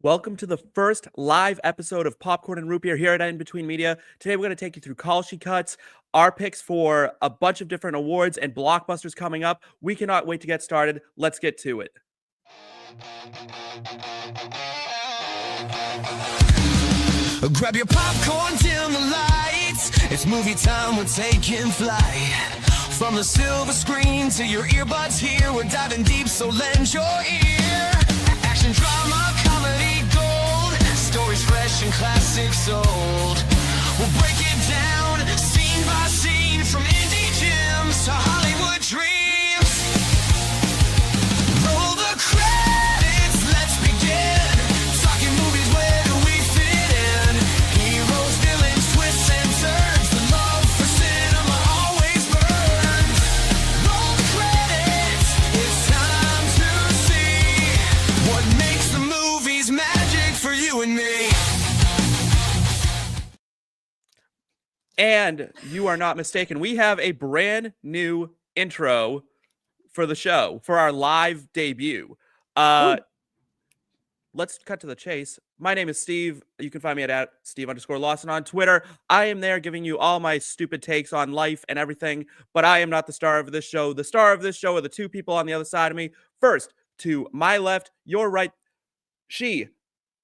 Welcome to the first live episode of Popcorn and Root Beer here at In Between Media. Today we're going to take you through Kalshi Cuts, our picks for a bunch of different awards and blockbusters coming up. We cannot wait to get started. Let's get to it. Grab your popcorn, dim the lights. It's movie time, we're taking flight. From the silver screen to your earbuds here, we're diving deep, so lend your ear. Action, drama, comedy, gold. Stories fresh and classics old. We'll break it down, scene by scene. From indie gems to Hollywood dreams. Roll the credits, let's begin. Talking movies, where do we fit in? Heroes, villains, twists and turns. The love for cinema always burns. Roll the credits, it's time to see what makes the movies magic for you and me. And you are not mistaken. We have a brand new intro for the show, for our live debut. Let's cut to the chase. My name is Steve. You can find me at Steve_Lawson on Twitter. I am there giving you all my stupid takes on life and everything, but I am not the star of this show. The star of this show are the two people on the other side of me. First, to my left, your right, she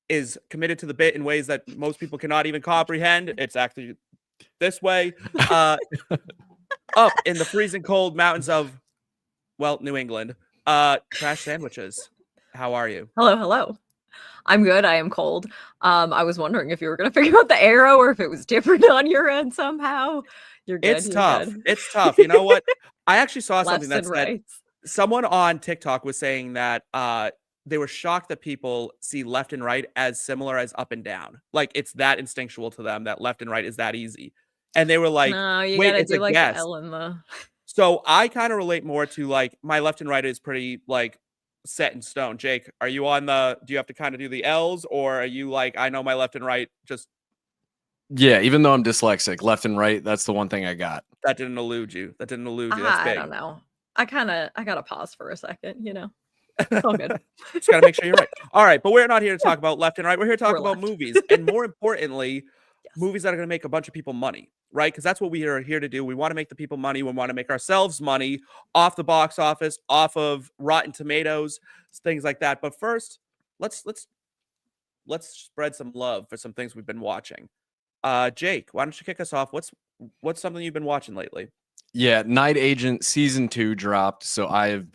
is committed to the bit in ways that most people cannot even comprehend. It's actually this way, up in the freezing cold mountains of, well, New England. Trash Sandwiches, how are you? Hello. I'm good. I am cold. I was wondering if you were going to figure out the arrow or if it was different on your end somehow. You're good. It's tough. It's tough. You know what? I actually saw something that said someone on TikTok was saying that they were shocked that people see left and right as similar as up and down. Like it's that instinctual to them that left and right is that easy. And they were like, no, you wait, gotta it's do a like guess. the L and the... So I kind of relate more to like my left and right is pretty like set in stone. Jake, are you on the, do you have to kind of do the L's or are you like, I know my left and right just. Yeah, even though I'm dyslexic, left and right, that's the one thing I got. That didn't elude you. That's big. I don't know. I gotta pause for a second, you know. It's all good. Just gotta make sure you're right. All right, but we're not here to talk about left and right. We're here to talk about movies, and more importantly, movies that are going to make a bunch of people money, right? Because that's what we are here to do. We want to make the people money. We want to make ourselves money off the box office, off of Rotten Tomatoes, things like that. But first, let's spread some love for some things we've been watching. Jake, why don't you kick us off? What's something you've been watching lately? Yeah, Night Agent season 2 dropped, so I've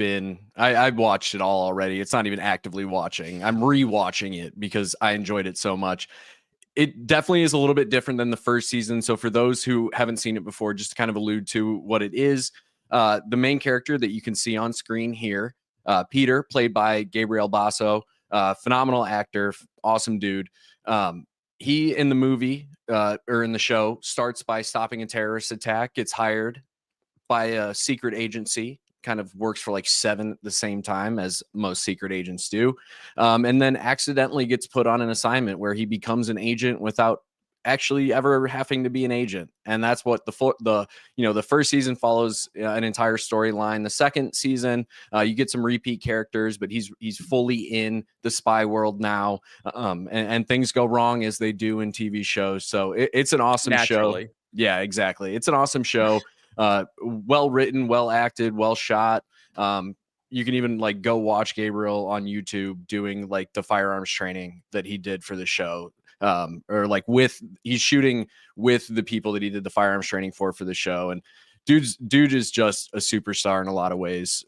watched it all already. It's not even actively watching. I'm rewatching it because I enjoyed it so much. It definitely is a little bit different than the first season. So for those who haven't seen it before, just to kind of allude to what it is, the main character that you can see on screen here, Peter, played by Gabriel Basso, phenomenal actor, awesome dude. He in the movie or in the show starts by stopping a terrorist attack, gets hired by a secret agency, kind of works for like 7 at the same time as most secret agents do, and then accidentally gets put on an assignment where he becomes an agent without actually ever having to be an agent. And that's what the first season follows an entire storyline. The second season, you get some repeat characters, but he's fully in the spy world now, and things go wrong as they do in TV shows. So it's an awesome show. Yeah, exactly. It's an awesome show. Well written, well acted, well shot. You can even like go watch Gabriel on YouTube doing like the firearms training that he did for the show. Or like he's shooting with the people that he did the firearms training for the show. And dude is just a superstar in a lot of ways.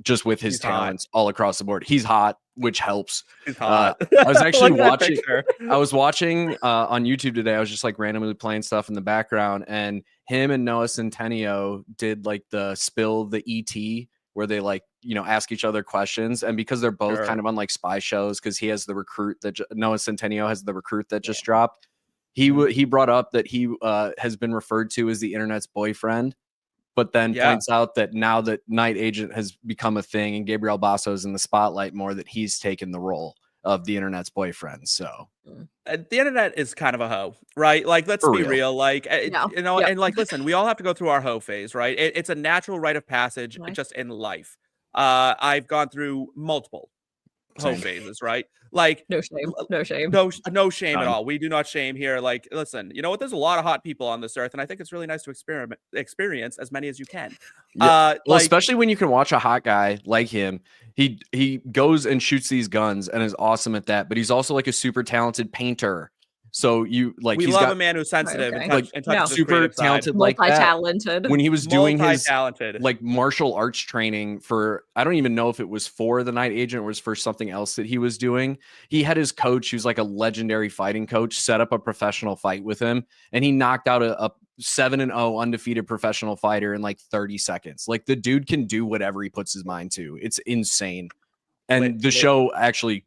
Just with his talents all across the board. He's hot, which helps. He's hot. I was actually watching on YouTube today. I was just like randomly playing stuff in the background, and him and Noah Centineo did like the spill the ET, where they like, ask each other questions. And because they're both kind of on like spy shows, because he has the recruit that Noah Centineo has the recruit that just dropped. He brought up that he has been referred to as the internet's boyfriend. But then points out that now that Night Agent has become a thing and Gabriel Basso is in the spotlight more, that he's taken the role of the internet's boyfriend. So the internet is kind of a hoe, right? Like, let's be real. Like, and like, listen, we all have to go through our hoe phase, right? It's a natural rite of passage just in life. I've gone through multiple hoe Same. phases, right? Like No shame. No shame. no shame at None. all. We do not shame here. Like, listen, you know what? There's a lot of hot people on this earth, and I think it's really nice to experience as many as you can. Yeah. Well, Like, especially when you can watch a hot guy like him. He goes and shoots these guns and is awesome at that, but he's also like a super talented painter. So you like we he's love got a man who's sensitive okay. and like touches No. his super creative side. talented like that. Multi-talented. When he was doing his Multi-talented. like martial arts training for, I don't even know if it was for the Night Agent or was for something else that he was doing. He had his coach, who's like a legendary fighting coach, set up a professional fight with him, and he knocked out a 7-0 undefeated professional fighter in like 30 seconds. Like the dude can do whatever he puts his mind to. It's insane. And the show actually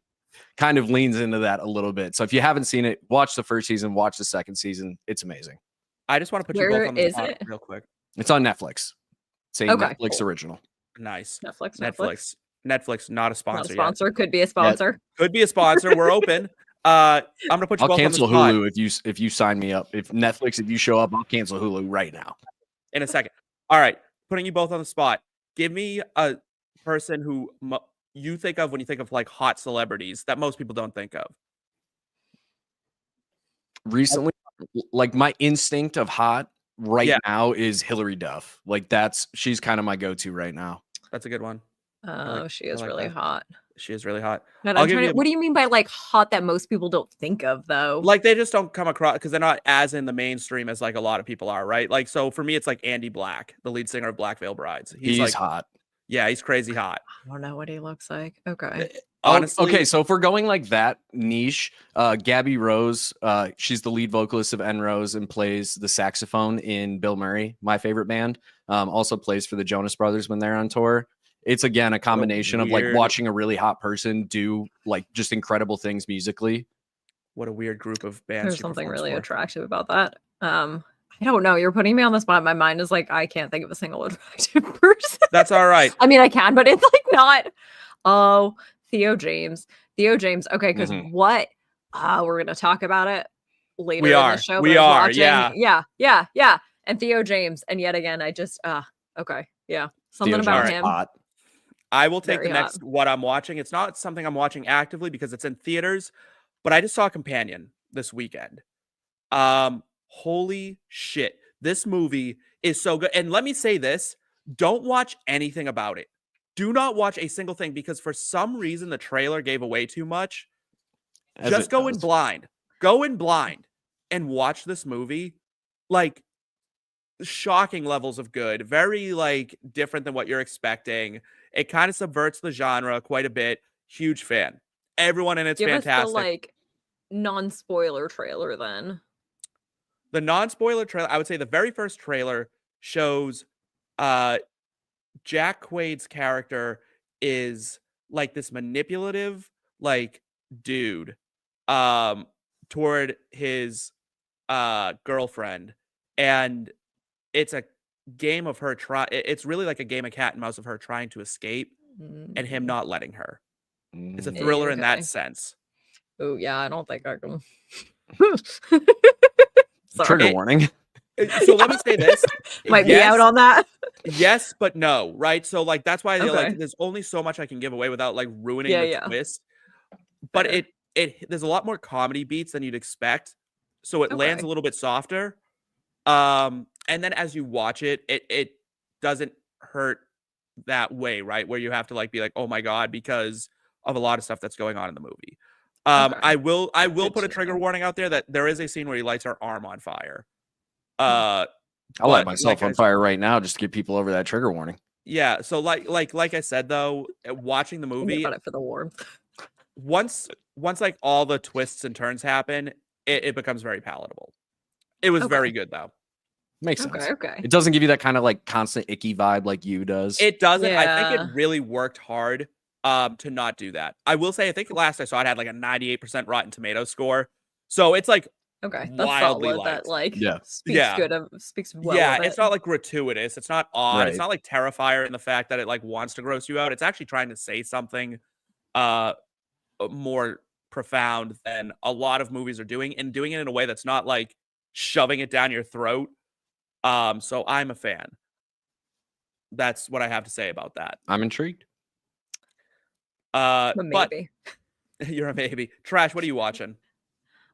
kind of leans into that a little bit. So if you haven't seen it, watch the first season, watch the second season. It's amazing. I just want to put you Where both on the is spot it? real quick. It's on Netflix. It's a Okay, Netflix cool. original. Nice. Netflix. Netflix, not a Not a sponsor, sponsor. Could be a sponsor. yet. Could be a sponsor. We're open. I'm gonna put you I'll both cancel on the spot Hulu if you sign me up. If Netflix, if you show up, I'll cancel Hulu right now. in a second. All right, putting you both on the spot. Give me a person who you think of when you think of like hot celebrities that most people don't think of. Recently, like my instinct of hot right Yeah. now is Hillary Duff. Like she's kind of my go-to right now. That's a good one. Oh, she is like really that. hot. She is really hot. God, I'll I'm give trying you to, what do you mean by like hot that most people don't think of though? like they just don't come across because they're not as in the mainstream as like a lot of people are, right? Like so for me, it's like Andy Black, the lead singer of Black Veil Brides. He's like hot. Yeah, he's crazy hot. I don't know what he looks like. Okay. Honestly, okay. So if we're going like that niche, Gabby Rose, she's the lead vocalist of N Rose and plays the saxophone in Bill Murray, my favorite band. Also plays for the Jonas Brothers when they're on tour. It's again a combination of like watching a really hot person do like just incredible things musically. What a weird group of bands. There's something really attractive about that. I don't know. You're putting me on the spot. My mind is like, I can't think of a single attractive person. That's all right. I mean, I can, but it's like not. Oh, Theo James. Theo James. Okay, because what? We're gonna talk about it later in the show. We are. Yeah. Yeah. And Theo James. And yet again, I just okay. Yeah. Something Theo about James him. hot. I will take Very the next what I'm watching. It's not something I'm watching actively because it's in theaters, but I just saw Companion this weekend. Holy shit. This movie is so good. And let me say this, don't watch anything about it. Do not watch a single thing because for some reason the trailer gave away too much. Just go in blind. Go in blind and watch this movie. Like shocking levels of good. Very like different than what you're expecting. It kind of subverts the genre quite a bit. Huge fan. Everyone in it's fantastic. Us the like non-spoiler trailer then. The non-spoiler trailer, I would say the very first trailer shows Jack Quaid's character is like this manipulative like dude toward his girlfriend, and it's a game of her it's really like a game of cat and mouse of her trying to escape and him not letting her. It's a thriller in that sense. Oh yeah, I don't think I can. Trigger warning. So let me say this. Might be out on that. Yes, but no, right? So like that's why like there's only so much I can give away without like ruining the twist. But it there's a lot more comedy beats than you'd expect. So it lands a little bit softer. And then as you watch it, it doesn't hurt that way, right? Where you have to like be like, oh my God, because of a lot of stuff that's going on in the movie. I will put a trigger warning out there that there is a scene where he lights her arm on fire. I'll light myself on fire right now just to get people over that trigger warning. Yeah. So like I said though, watching the movie about it for the warmth. Once like all the twists and turns happen, it becomes very palatable. It was very good though. Makes sense. Okay. It doesn't give you that kind of like constant icky vibe like you does. It doesn't. I think it really worked hard to not do that. I will say I think last I saw it had like a 98% Rotten Tomato score. So it's like that's wildly solid. That like speaks well. Yeah, of it's not like gratuitous. It's not odd. Right. It's not like Terrifier in the fact that it like wants to gross you out. It's actually trying to say something more profound than a lot of movies are doing, and doing it in a way that's not like shoving it down your throat. So I'm a fan. That's what I have to say about that. I'm intrigued. But maybe. You're a baby. Trash, what are you watching?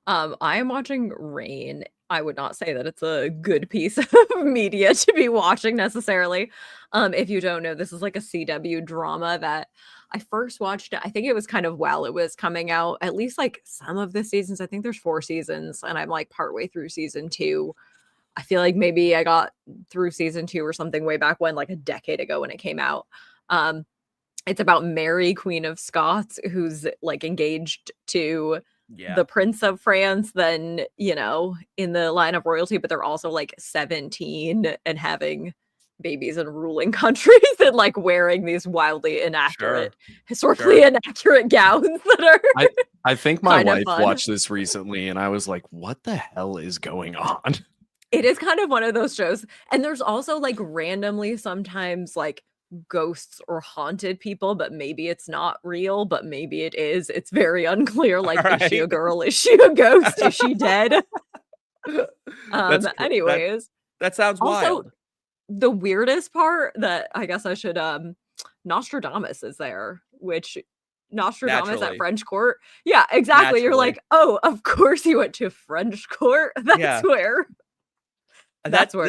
I am watching Rain. I would not say that it's a good piece of media to be watching necessarily. If you don't know, this is like a CW drama that I first watched. I think it was kind of while it was coming out, at least like some of the seasons. I think there's 4 seasons, and I'm like partway through season 2. I feel like maybe I got through season 2 or something way back when, like a decade ago when it came out. It's about Mary, Queen of Scots, who's like engaged to the Prince of France, then, you know, in the line of royalty, but they're also like 17 and having babies in ruling countries and like wearing these wildly inaccurate, historically inaccurate gowns that are. I think my wife fun. watched this recently and I was like, what the hell is going on? It is kind of one of those shows. And there's also like randomly sometimes like ghosts or haunted people, but maybe it's not real, but maybe it is. It's very unclear. Like, is she a girl? Is she a ghost? Is she dead? Anyways, that sounds also wild. The weirdest part that I guess I should Nostradamus is there, which Nostradamus at French court. Yeah, exactly. You're like, oh, of course he went to French court. That's where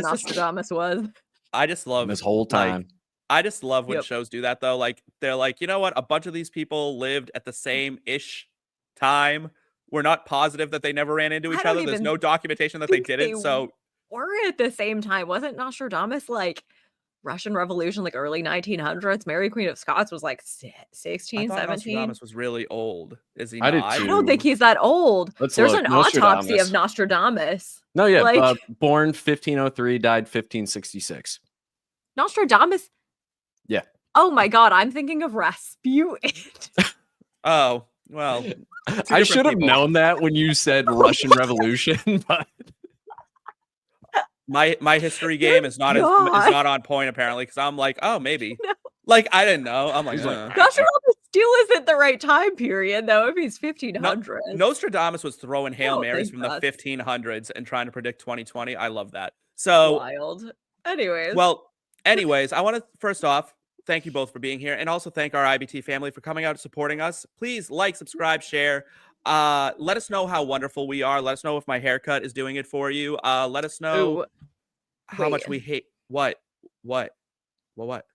Nostradamus was. I just love this whole time. I just love when shows do that though. Like they're like, you know what? A bunch of these people lived at the same-ish time. We're not positive that they never ran into each other. There's no documentation that they didn't. So or at the same time, wasn't Nostradamus like Russian Revolution, like early 1900s? Mary Queen of Scots was like 16, 17. Nostradamus was really old. Is he? I don't think he's that old. There's an autopsy of Nostradamus. No, yeah, born 1503, died 1566. Nostradamus. Yeah. Oh my God, I'm thinking of Rasputin. Oh, well. I should have known that when you said Russian Revolution, but my history game is not on point apparently, because I'm like, oh, maybe. No. Like I didn't know. I'm like, Nostradamus still isn't the right time period though. If he's 1500. Nostradamus was throwing Hail Marys from the 1500s and trying to predict 2020. I love that. So wild. Anyways, I want to first off thank you both for being here, and also thank our IBT family for coming out and supporting us. Please like, subscribe, share. Let us know how wonderful we are. Let us know if my haircut is doing it for you. Let us know how much we hate. What?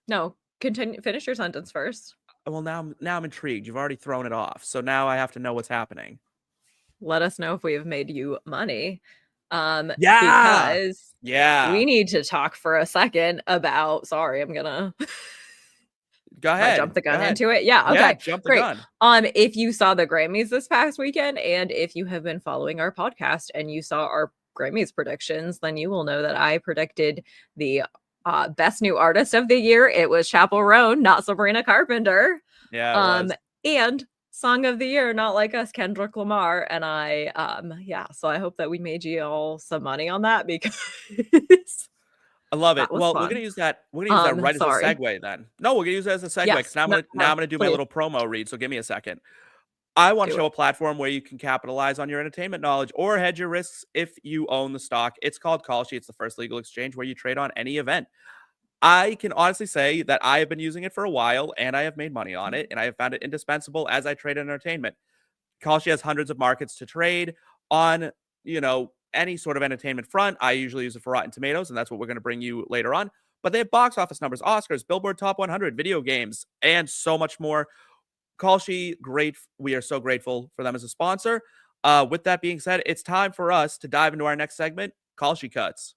No, continue. Finish your sentence first. Well, now I'm intrigued. You've already thrown it off, so now I have to know what's happening. Let us know if we have made you money. Because we need to talk for a second about. Sorry, I'm gonna. Go ahead. Jump the gun into it. Yeah. Okay. Jump the gun. If you saw the Grammys this past weekend, and if you have been following our podcast and you saw our Grammys predictions, then you will know that I predicted the best new artist of the year. It was Chappell Roan, not Sabrina Carpenter. Yeah. And song of the year, Not Like Us, Kendrick Lamar. And so I hope that we made you all some money on that, because I love it. Well, fun. We're gonna use that. We're gonna use that right as a segue then. No, we're gonna use it as a segue, because now I'm gonna do my little promo read. So give me a second. I want to show a platform where you can capitalize on your entertainment knowledge or hedge your risks if you own the stock. It's called Kalshi. It's the first legal exchange where you trade on any event. I can honestly say that I have been using it for a while and I have made money on it, and I have found it indispensable as I trade in entertainment. Kalshi has hundreds of markets to trade on, any sort of entertainment front. I usually use it for Rotten Tomatoes, and that's what we're going to bring you later on. But they have box office numbers, Oscars, Billboard Top 100, video games, and so much more. Kalshi, great. We are so grateful for them as a sponsor. With that being said, it's time for us to dive into our next segment, Kalshi Cuts.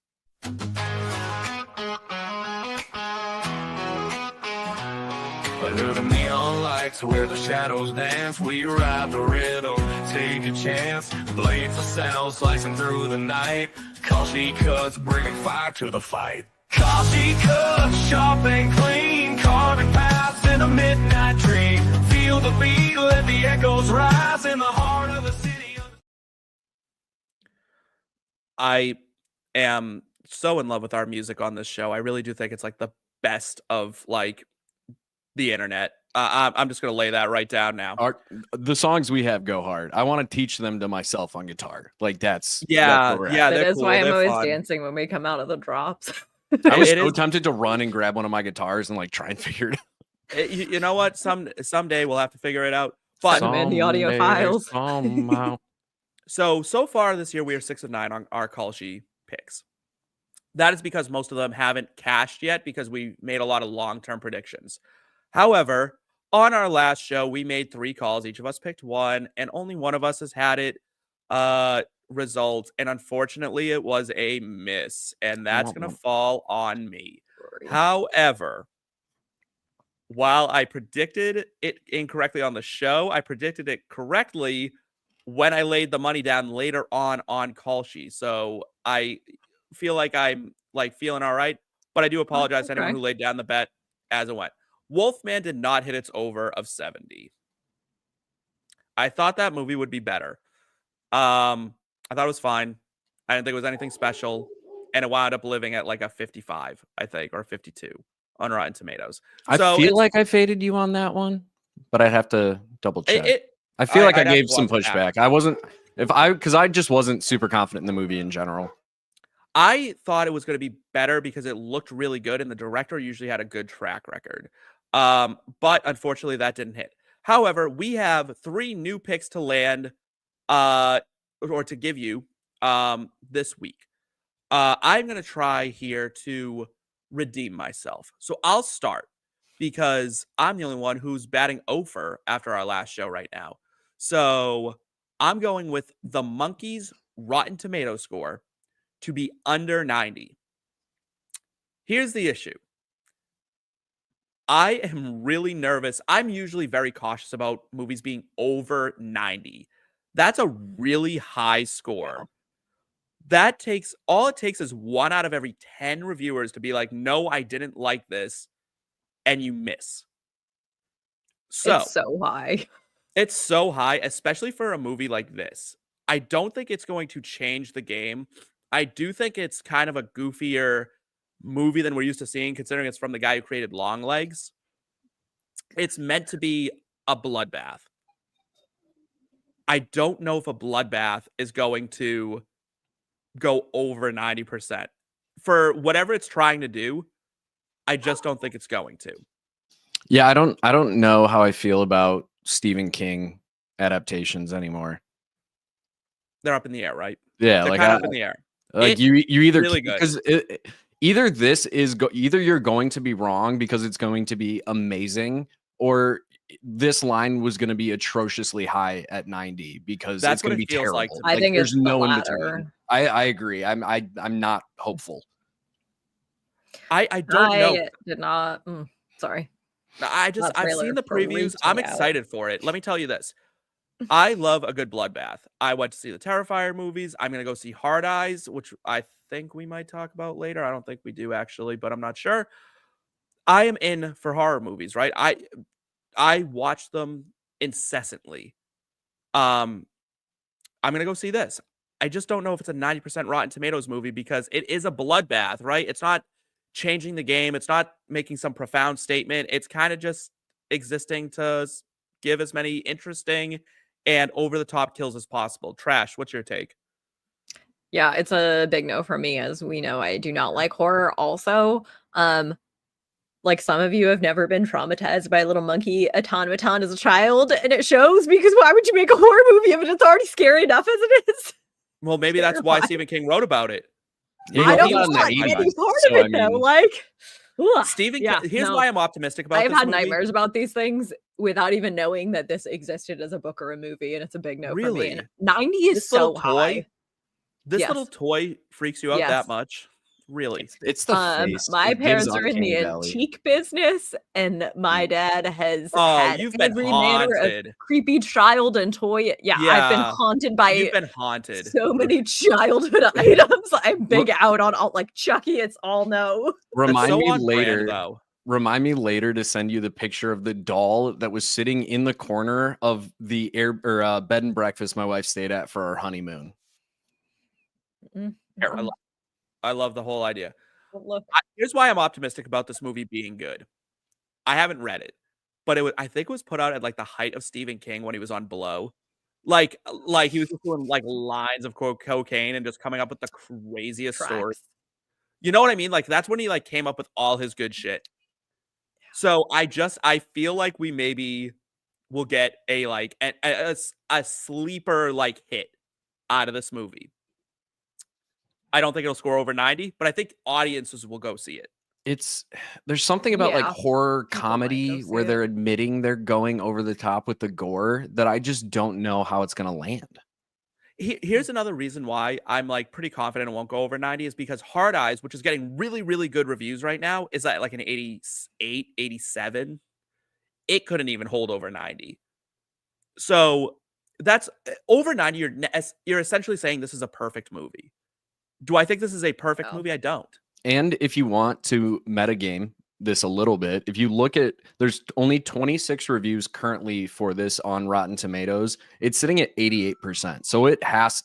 Under the neon lights where the shadows dance, we ride the rhythm, take a chance, blade for sound, slicing through the night. Kalshi Cuts, bringing fire to the fight. Kalshi Cuts, sharp and clean, carving paths in a midnight dream. Feel the beat, let the echoes rise in the heart of the city. I am so in love with our music on this show. I really do think it's like the best of the internet. I'm just gonna lay that right down now. The songs we have go hard. I want to teach them to myself on guitar. That's that is cool. Why I'm always dancing when we come out of the drops. I was so tempted to run and grab one of my guitars and try and figure it out. You know what? Someday we'll have to figure it out. But Send them in the audio Someday, files. somehow. so far this year, we are 6 of 9 on our Kalshi picks. That is because most of them haven't cashed yet because we made a lot of long-term predictions. However, on our last show, we made 3 calls. Each of us picked one, and only one of us has had it result. And unfortunately, it was a miss, and that's going to fall on me. However, while I predicted it incorrectly on the show, I predicted it correctly when I laid the money down later on Kalshi. So I feel like I'm feeling all right, but I do apologize to anyone who laid down the bet as it went. Wolfman did not hit its over of 70. I thought that movie would be better. I thought it was fine. I didn't think it was anything special, and it wound up living at like a 55, I think, or 52 on Rotten Tomatoes. I feel like I faded you on that one, but I'd have to double check. I feel like I gave some pushback. I wasn't because I just wasn't super confident in the movie in general. I thought it was going to be better because it looked really good, and the director usually had a good track record. But unfortunately, that didn't hit. However, we have 3 new picks to land, or to give you, this week. I'm going to try here to redeem myself. So I'll start because I'm the only one who's batting over after our last show right now. So I'm going with the Monkeys' Rotten Tomato score to be under 90. Here's the issue. I am really nervous. I'm usually very cautious about movies being over 90. That's a really high score. That takes all it takes is 1 out of every 10 reviewers to be like, no, I didn't like this, and you miss. So it's so high. It's so high, especially for a movie like this. I don't think it's going to change the game. I do think it's kind of a goofier movie than we're used to seeing, considering it's from the guy who created Longlegs. It's meant to be a bloodbath. I don't know if a bloodbath is going to go over 90%. For whatever it's trying to do, I just don't think it's going to. Yeah, I don't know how I feel about Stephen King adaptations anymore. They're up in the air, right? Yeah, they're kind of up in the air. Like you either really good. Because either this is either you're going to be wrong because it's going to be amazing, or this line was going to be atrociously high at 90 because that's it's going to be terrible. Like I think there's it's no the in between. I agree. I'm not hopeful. I don't know. I did not. Sorry. I've seen the previews. I'm excited for it. Let me tell you this. I love a good bloodbath. I went to see the Terrifier movies. I'm going to go see Hard Eyes, which I think we might talk about later. I don't think we do actually, but I'm not sure. I am in for horror movies, right? I watch them incessantly. I'm going to go see this. I just don't know if it's a 90% Rotten Tomatoes movie because it is a bloodbath, right? It's not changing the game. It's not making some profound statement. It's kind of just existing to give as many interesting and over-the-top kills as possible. Trash, what's your take? Yeah, it's a big no for me. As we know, I do not like horror also. Like some of you have never been traumatized by a little monkey automaton as a child, and it shows because why would you make a horror movie if it's already scary enough as it is? Well, maybe that's why Stephen King wrote about it. I don't want any part of it though. Like, Stephen King, here's why I'm optimistic about this I've had movie. nightmares about these things without even knowing that this existed as a book or a movie, and it's a big no for me. And 90 is so high. This little toy freaks you out that much? Really? It's the face. My parents are in the antique business, and my dad has had every manner of creepy child and toy. Yeah, I've been haunted by so many childhood items. I'm big out on all like Chucky. It's all no. Remind me later to send you the picture of the doll that was sitting in the corner of the bed and breakfast my wife stayed at for our honeymoon. I love the whole idea. Here's why I'm optimistic about this movie being good. I haven't read it, but I think it was put out at like the height of Stephen King when he was on Blow. Like he was just doing like lines of cocaine and just coming up with the craziest stories. You know what I mean? Like that's when he like came up with all his good shit. So I feel like we maybe will get a like a sleeper like hit out of this movie. I don't think it'll score over 90, but I think audiences will go see it. There's something about like Yeah, horror people might go comedy see where it. they're admitting they're going over the top with the gore that I just don't know how it's gonna land. Here's another reason why I'm like pretty confident it won't go over 90 is because Hard Eyes, which is getting really, really good reviews right now, is at like an 88, 87. It couldn't even hold over 90. So that's over 90. You're essentially saying this is a perfect movie. Do I think this is a perfect No. movie? I don't. And if you want to metagame this a little bit, if you look at, there's only 26 reviews currently for this on Rotten Tomatoes. It's sitting at 88%. So it has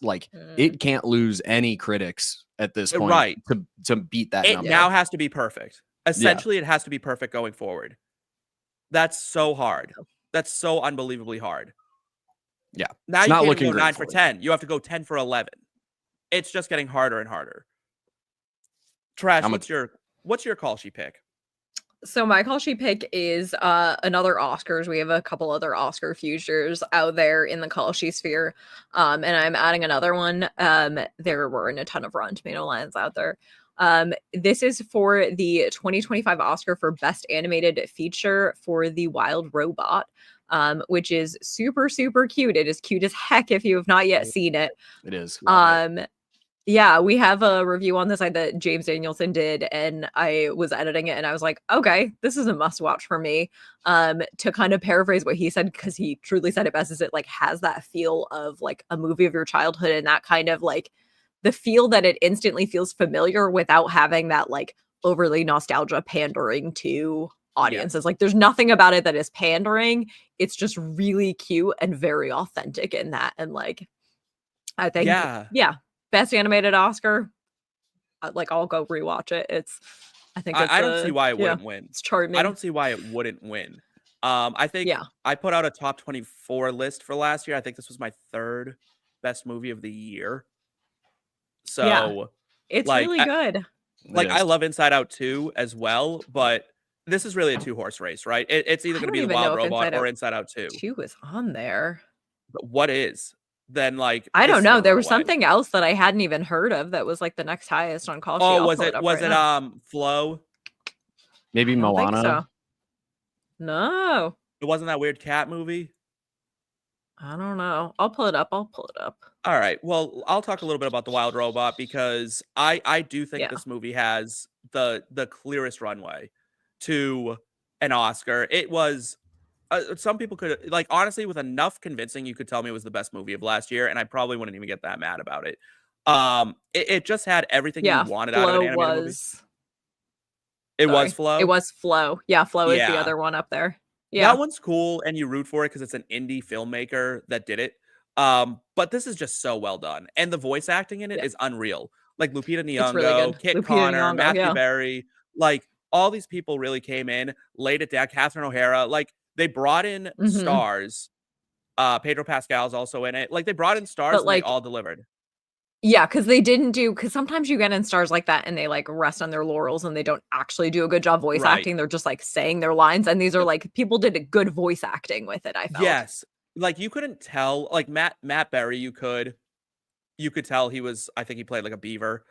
it can't lose any critics at this point, Right, to beat that it number. now has to be perfect. Essentially, it has to be perfect going forward. That's so hard. That's so unbelievably hard. Yeah. Now It's you not can't looking even go great 9 for for it. 10. You have to go 10 for 11. It's just getting harder and harder. Trash, what's your Kalshi pick? So my Kalshi pick is another Oscars. We have a couple other Oscar futures out there in the Kalshi sphere. And I'm adding another one. There weren't a ton of Rotten Tomato lines out there. This is for the 2025 Oscar for Best Animated Feature for The Wild Robot, which is super, super cute. It is cute as heck if you have not yet seen it. It is. Yeah, we have a review on the side that James Danielson did, and I was editing it, and I was like, okay, this is a must watch for me. To kind of paraphrase what he said, because he truly said it best, is it like has that feel of like a movie of your childhood, and that kind of like the feel that it instantly feels familiar without having that like overly nostalgia pandering to audiences. Like there's nothing about it that is pandering. It's just really cute and very authentic in that. And like I think yeah. Best animated Oscar. Like I'll go rewatch it. I think I don't see why it wouldn't win. It's charming. I don't see why it wouldn't win. I think I put out a top 24 list for last year. I think this was my third best movie of the year. So it's like, really good. I love Inside Out 2 as well, but this is really a 2-horse race, right? It's either going to be The Wild Robot or Inside Out 2. 2 is on there. But what is? Then like I don't know. There was something else that I hadn't even heard of that was like the next highest on Kalshi. Oh, was it Flow? Maybe Moana? So. No. It wasn't that weird cat movie? I don't know. I'll pull it up. All right. Well, I'll talk a little bit about The Wild Robot because I do think this movie has the clearest runway to an Oscar. It was some people could like honestly with enough convincing you could tell me it was the best movie of last year and I probably wouldn't even get that mad about it. It just had everything you wanted out of an animated movie. It was Flow. It was Flow. Yeah, Flow is the other one up there. Yeah. That one's cool and you root for it because it's an indie filmmaker that did it. But this is just so well done. And the voice acting in it is unreal. Like Lupita Nyong'o, really Kit Connor, Matthew Berry, like all these people really came in, laid it down. Catherine O'Hara, like they brought in stars. Pedro Pascal's also in it. Like they brought in stars and they all delivered. Yeah, because sometimes you get in stars like that and they like rest on their laurels and they don't actually do a good job voice acting. They're just like saying their lines. And these are like people did a good voice acting with it, I felt. Yes. Like you couldn't tell, like Matt Berry, you could tell I think he played like a beaver.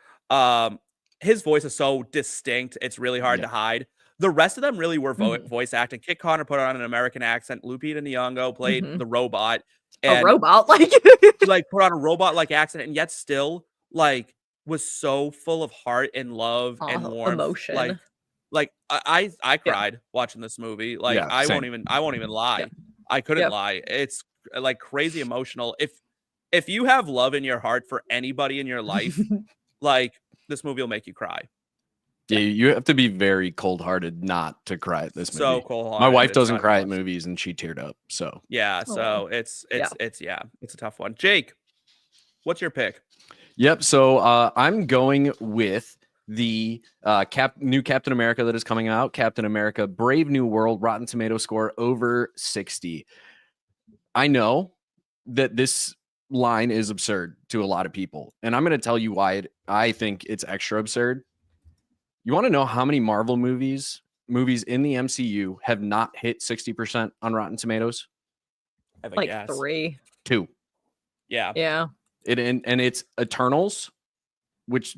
His voice is so distinct, it's really hard to hide. The rest of them really were voice acting. Kit Connor put on an American accent. Lupita Nyong'o played the robot. And, a robot, like put on a robot-like accent, and yet still like was so full of heart and love and warmth, emotion. Like I cried watching this movie. Like I won't even lie. Yeah. I couldn't lie. It's like crazy emotional. If you have love in your heart for anybody in your life, like this movie will make you cry. Yeah, you have to be very cold-hearted not to cry at this movie. So cold-hearted. My wife doesn't cry at movies, and she teared up. So yeah, so it's a tough one. Jake, what's your pick? Yep. So I'm going with the new Captain America that is coming out. Captain America: Brave New World. Rotten Tomato score over 60. I know that this line is absurd to a lot of people, and I'm going to tell you why I think it's extra absurd. You want to know how many Marvel movies in the MCU have not hit 60% on Rotten Tomatoes? have a Like guess. 3. 2. Yeah. Yeah. And it's Eternals, which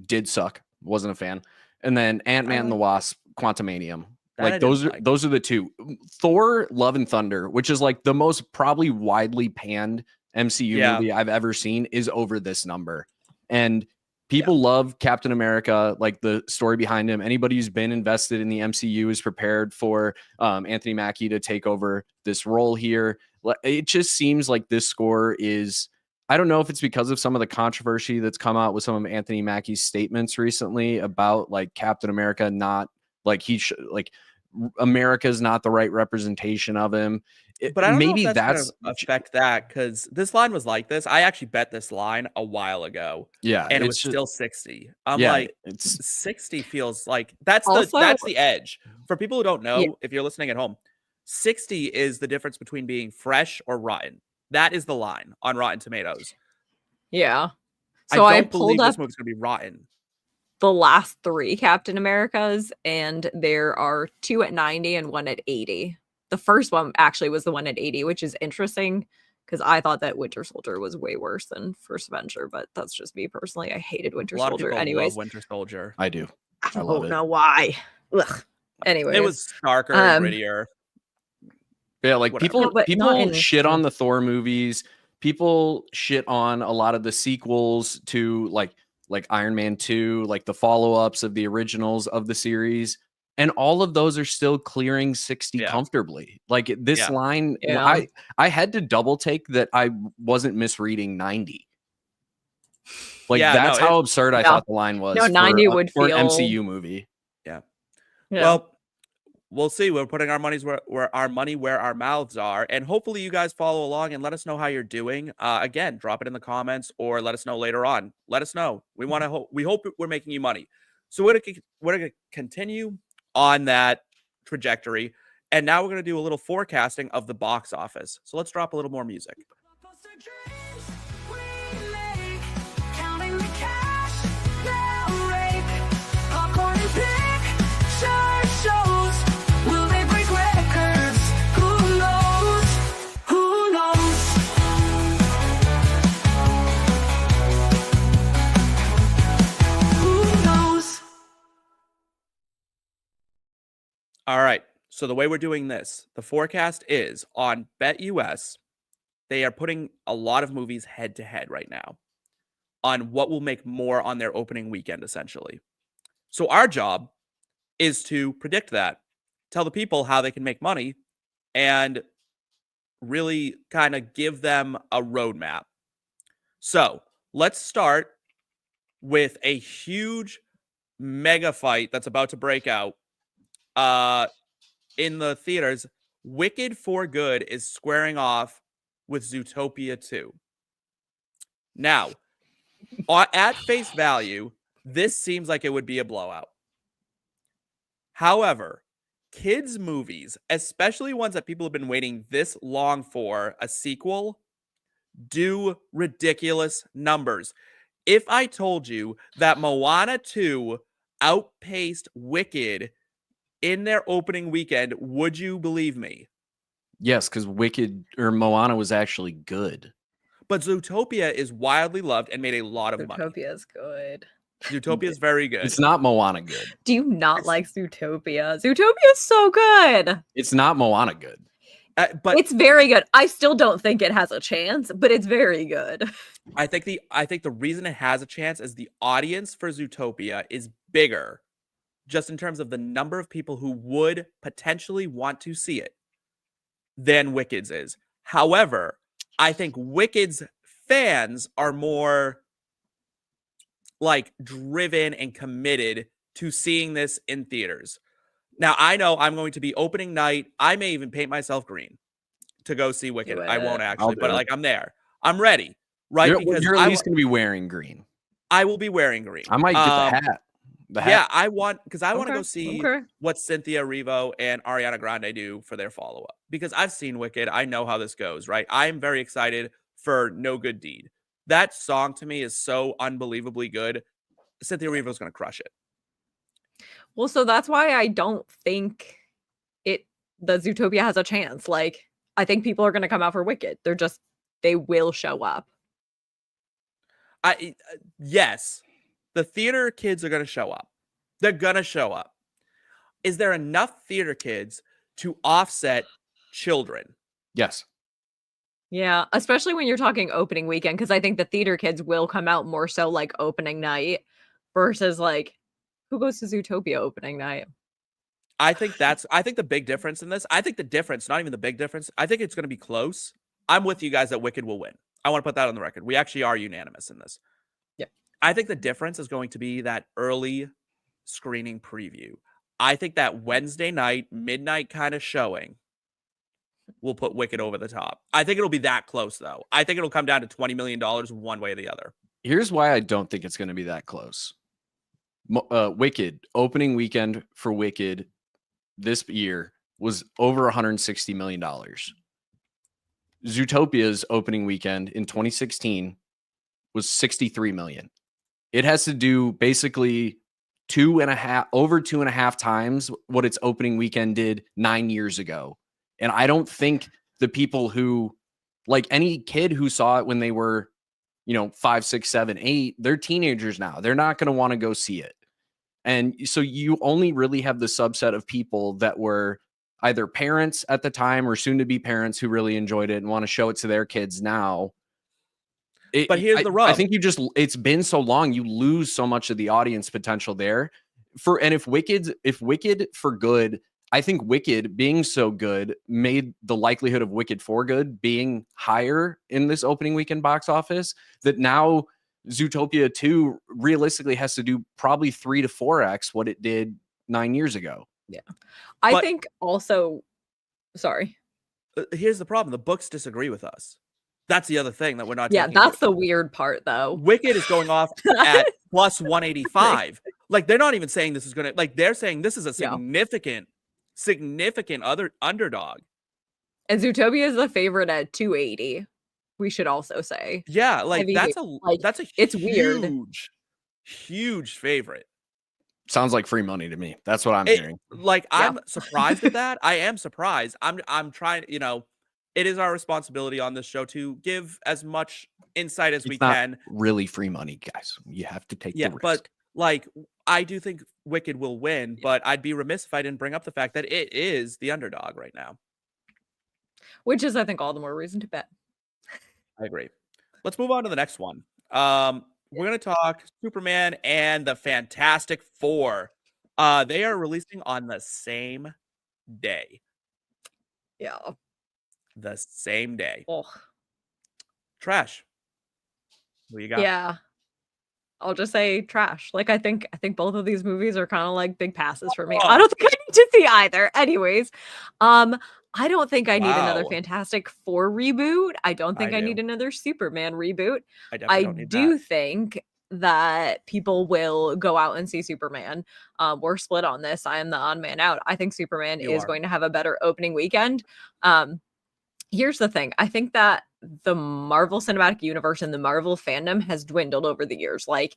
did suck. Wasn't a fan. And then Ant-Man and the Wasp, Quantumanium. That I Like didn't like. those are the 2. Thor, Love and Thunder, which is like the most probably widely panned MCU movie I've ever seen, is over this number. And people love Captain America, like the story behind him. Anybody who's been invested in the MCU is prepared for Anthony Mackie to take over this role here. It just seems like this score is, I don't know if it's because of some of the controversy that's come out with some of Anthony Mackie's statements recently about like Captain America not like America's not the right representation of him. But I don't maybe know if that's gonna affect that, because this line was like this. I actually bet this line a while ago. Yeah, and it was still 60. I'm like, it's 60 feels like that's the edge. For people who don't know, if you're listening at home, 60 is the difference between being fresh or rotten. That is the line on Rotten Tomatoes. Yeah. So I I don't pulled believe up this movie's gonna be rotten. the last 3 Captain Americas, and there are 2 at 90 and 1 at 80. The first one actually was the one at 80, which is interesting because I thought that Winter Soldier was way worse than First Avenger, but that's just me personally. I hated Winter Soldier. A lot of people Anyways, love Winter Soldier. I do. I don't know why. Ugh. Anyways, it was starker and grittier. Yeah, like Whatever. people shit on the Thor movies. People shit on a lot of the sequels to like Iron Man 2, like the follow-ups of the originals of the series. And all of those are still clearing 60 comfortably. Like this line, I had to double take that I wasn't misreading 90. Like that's how absurd I thought the line was. No, 90 would for feel an MCU movie. Yeah. Well, we'll see. We're putting our money where our mouths are, and hopefully you guys follow along and let us know how you're doing. Again, drop it in the comments or let us know later on. Let us know. We hope we're making you money. So we're gonna continue on that trajectory, and now we're gonna do a little forecasting of the box office. So let's drop a little more music. All right. So the way we're doing this, the forecast is on BetUS. They are putting a lot of movies head to head right now on what will make more on their opening weekend, essentially. So our job is to predict that, tell the people how they can make money, and really kind of give them a roadmap. So let's start with a huge mega fight that's about to break out in the theaters. Wicked for Good is squaring off with Zootopia 2. Now, at face value, this seems like it would be a blowout. However, kids' movies, especially ones that people have been waiting this long for a sequel, do ridiculous numbers. If I told you that Moana 2 outpaced Wicked in their opening weekend, would you believe me? Yes, because Moana was actually good. But Zootopia is wildly loved and made a lot of money. Zootopia is good. Zootopia is very good. It's not Moana good. Do you not like Zootopia? Zootopia is so good. It's not Moana good. But it's very good. I still don't think it has a chance, but it's very good. I think the reason it has a chance is the audience for Zootopia is bigger, just in terms of the number of people who would potentially want to see it, than Wicked's is. However, I think Wicked's fans are more like driven and committed to seeing this in theaters. Now, I know I'm going to be opening night. I may even paint myself green to go see Wicked. I won't actually, but like I'm there. I'm ready, right? Because you're at least going to be wearing green. I will be wearing green. I might get the hat. Yeah, I want to go see what Cynthia Erivo and Ariana Grande do for their follow-up, because I've seen Wicked. I know how this goes, right? I'm very excited for No Good Deed. That song to me is so unbelievably good. Cynthia Erivo's going to crush it. Well, so that's why I don't think the Zootopia has a chance. Like, I think people are going to come out for Wicked. They will show up. Yes, the theater kids are going to show up. They're going to show up. Is there enough theater kids to offset children? Yes. Yeah, especially when you're talking opening weekend, because I think the theater kids will come out more so like opening night versus like who goes to Zootopia opening night? I think the big difference in this. I think the difference, not even the big difference. I think it's going to be close. I'm with you guys that Wicked will win. I want to put that on the record. We actually are unanimous in this. Yeah. I think the difference is going to be that early screening preview. I think that Wednesday night, midnight kind of showing will put Wicked over the top. I think it'll be that close, though. I think it'll come down to $20 million one way or the other. Here's why I don't think it's going to be that close. Wicked, opening weekend for Wicked this year was over $160 million. Zootopia's opening weekend in 2016 was $63 million. It has to do basically over 2.5 times what its opening weekend did 9 years ago. And I don't think the people who, like any kid who saw it when they were, 5, 6, 7, 8, they're teenagers now. They're not going to want to go see it. And so you only really have the subset of people that were either parents at the time or soon to be parents who really enjoyed it and want to show it to their kids now. But here's the rub. I think it's been so long, you lose so much of the audience potential there. If Wicked for good, I think Wicked being so good made the likelihood of Wicked for good being higher in this opening weekend box office, that now Zootopia 2 realistically has to do probably 3 to 4x what it did 9 years ago. Yeah. I think also, sorry. Here's the problem. The books disagree with us. That's the other thing that we're not. Yeah, that's the weird part, though. Wicked is going off at plus 185. Like, they're not even saying this is going to, like, they're saying this is a significant other underdog. And Zootopia is the favorite at 280. We should also say. Yeah, like that's a it's weird. Huge favorite. Sounds like free money to me. That's what I'm hearing. Like, I'm surprised at that. I am surprised. I'm trying, it is our responsibility on this show to give as much insight as we can. Really free money, guys. You have to take the risk. But like, I do think Wicked will win, but I'd be remiss if I didn't bring up the fact that it is the underdog right now. Which is, I think, all the more reason to bet. I agree. Let's move on to the next one. We're going to talk Superman and the Fantastic Four. They are releasing on the same day. Yeah. The same day. Oh. Trash. What you got? Yeah. I'll just say trash. Like, I think both of these movies are kind of like big passes for me. I don't think I need to see either. Anyways, I don't think I need another Fantastic Four reboot. I don't think I need another Superman reboot. I do think that people will go out and see Superman. We're split on this. I am the odd man out. I think Superman is going to have a better opening weekend. Here's the thing. I think that the Marvel Cinematic Universe and the Marvel fandom has dwindled over the years. Like,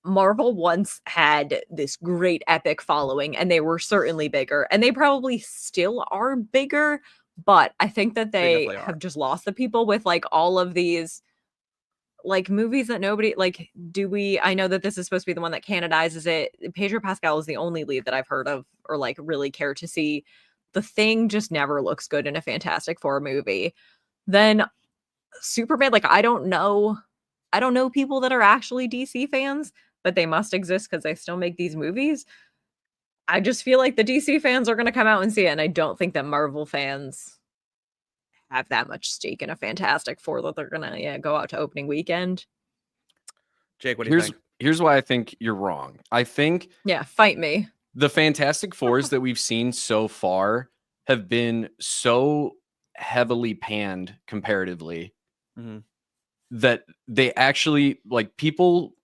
Marvel once had this great epic following, and they were certainly bigger, and they probably still are bigger, but I think that they have just lost the people with like all of these like movies that nobody like. I know that this is supposed to be the one that canonizes it. Pedro Pascal is the only lead that I've heard of or like really care to see. The Thing just never looks good in a Fantastic Four movie. Then Superman, like, I don't know people that are actually DC fans, but they must exist because they still make these movies. I just feel like the DC fans are going to come out and see it, and I don't think that Marvel fans have that much stake in a Fantastic Four that they're going to go out to opening weekend. Jake, what do you think? Here's why I think you're wrong. I think fight me. The Fantastic Fours that we've seen so far have been so heavily panned comparatively that they actually, like, people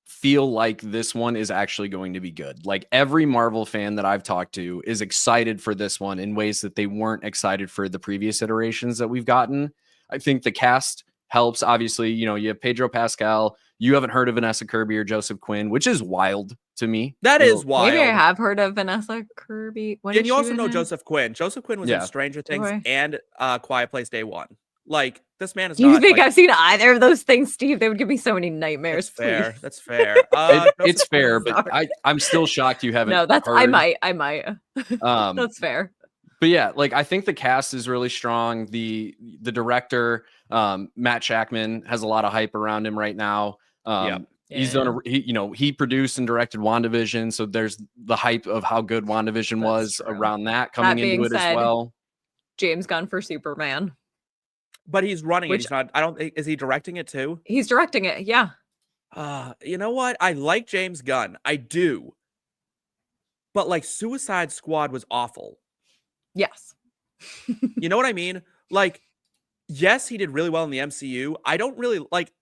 feel like this one is actually going to be good. Like, every Marvel fan that I've talked to is excited for this one in ways that they weren't excited for the previous iterations that we've gotten. I think the cast helps. Obviously, you have Pedro Pascal, You haven't heard of Vanessa Kirby or Joseph Quinn, which is wild to me. That is wild. Maybe I have heard of Vanessa Kirby. What And is you she also know in? Joseph Quinn. Joseph Quinn was in Yeah. Stranger Things Boy. and Quiet Place Day One. Like, this man is Do you not, think like, I've seen either of those things, Steve? They would give me so many nightmares. That's fair. Please. That's fair. It's Joseph fair, Quinn- but I'm still shocked you haven't. No, that's heard. I might. That's fair. But yeah, like I think the cast is really strong. The director, Matt Shackman, has a lot of hype around him right now. He's done he produced and directed WandaVision, so there's the hype of how good WandaVision was true. around that coming into it as well. James Gunn for Superman. But he's running it. Which- He's not. I don't think. Is he directing it too? He's directing it. Yeah. You know what? I like James Gunn. I do. But like Suicide Squad was awful. Yes. You know what I mean? Like, yes, he did really well in the MCU. I don't really like.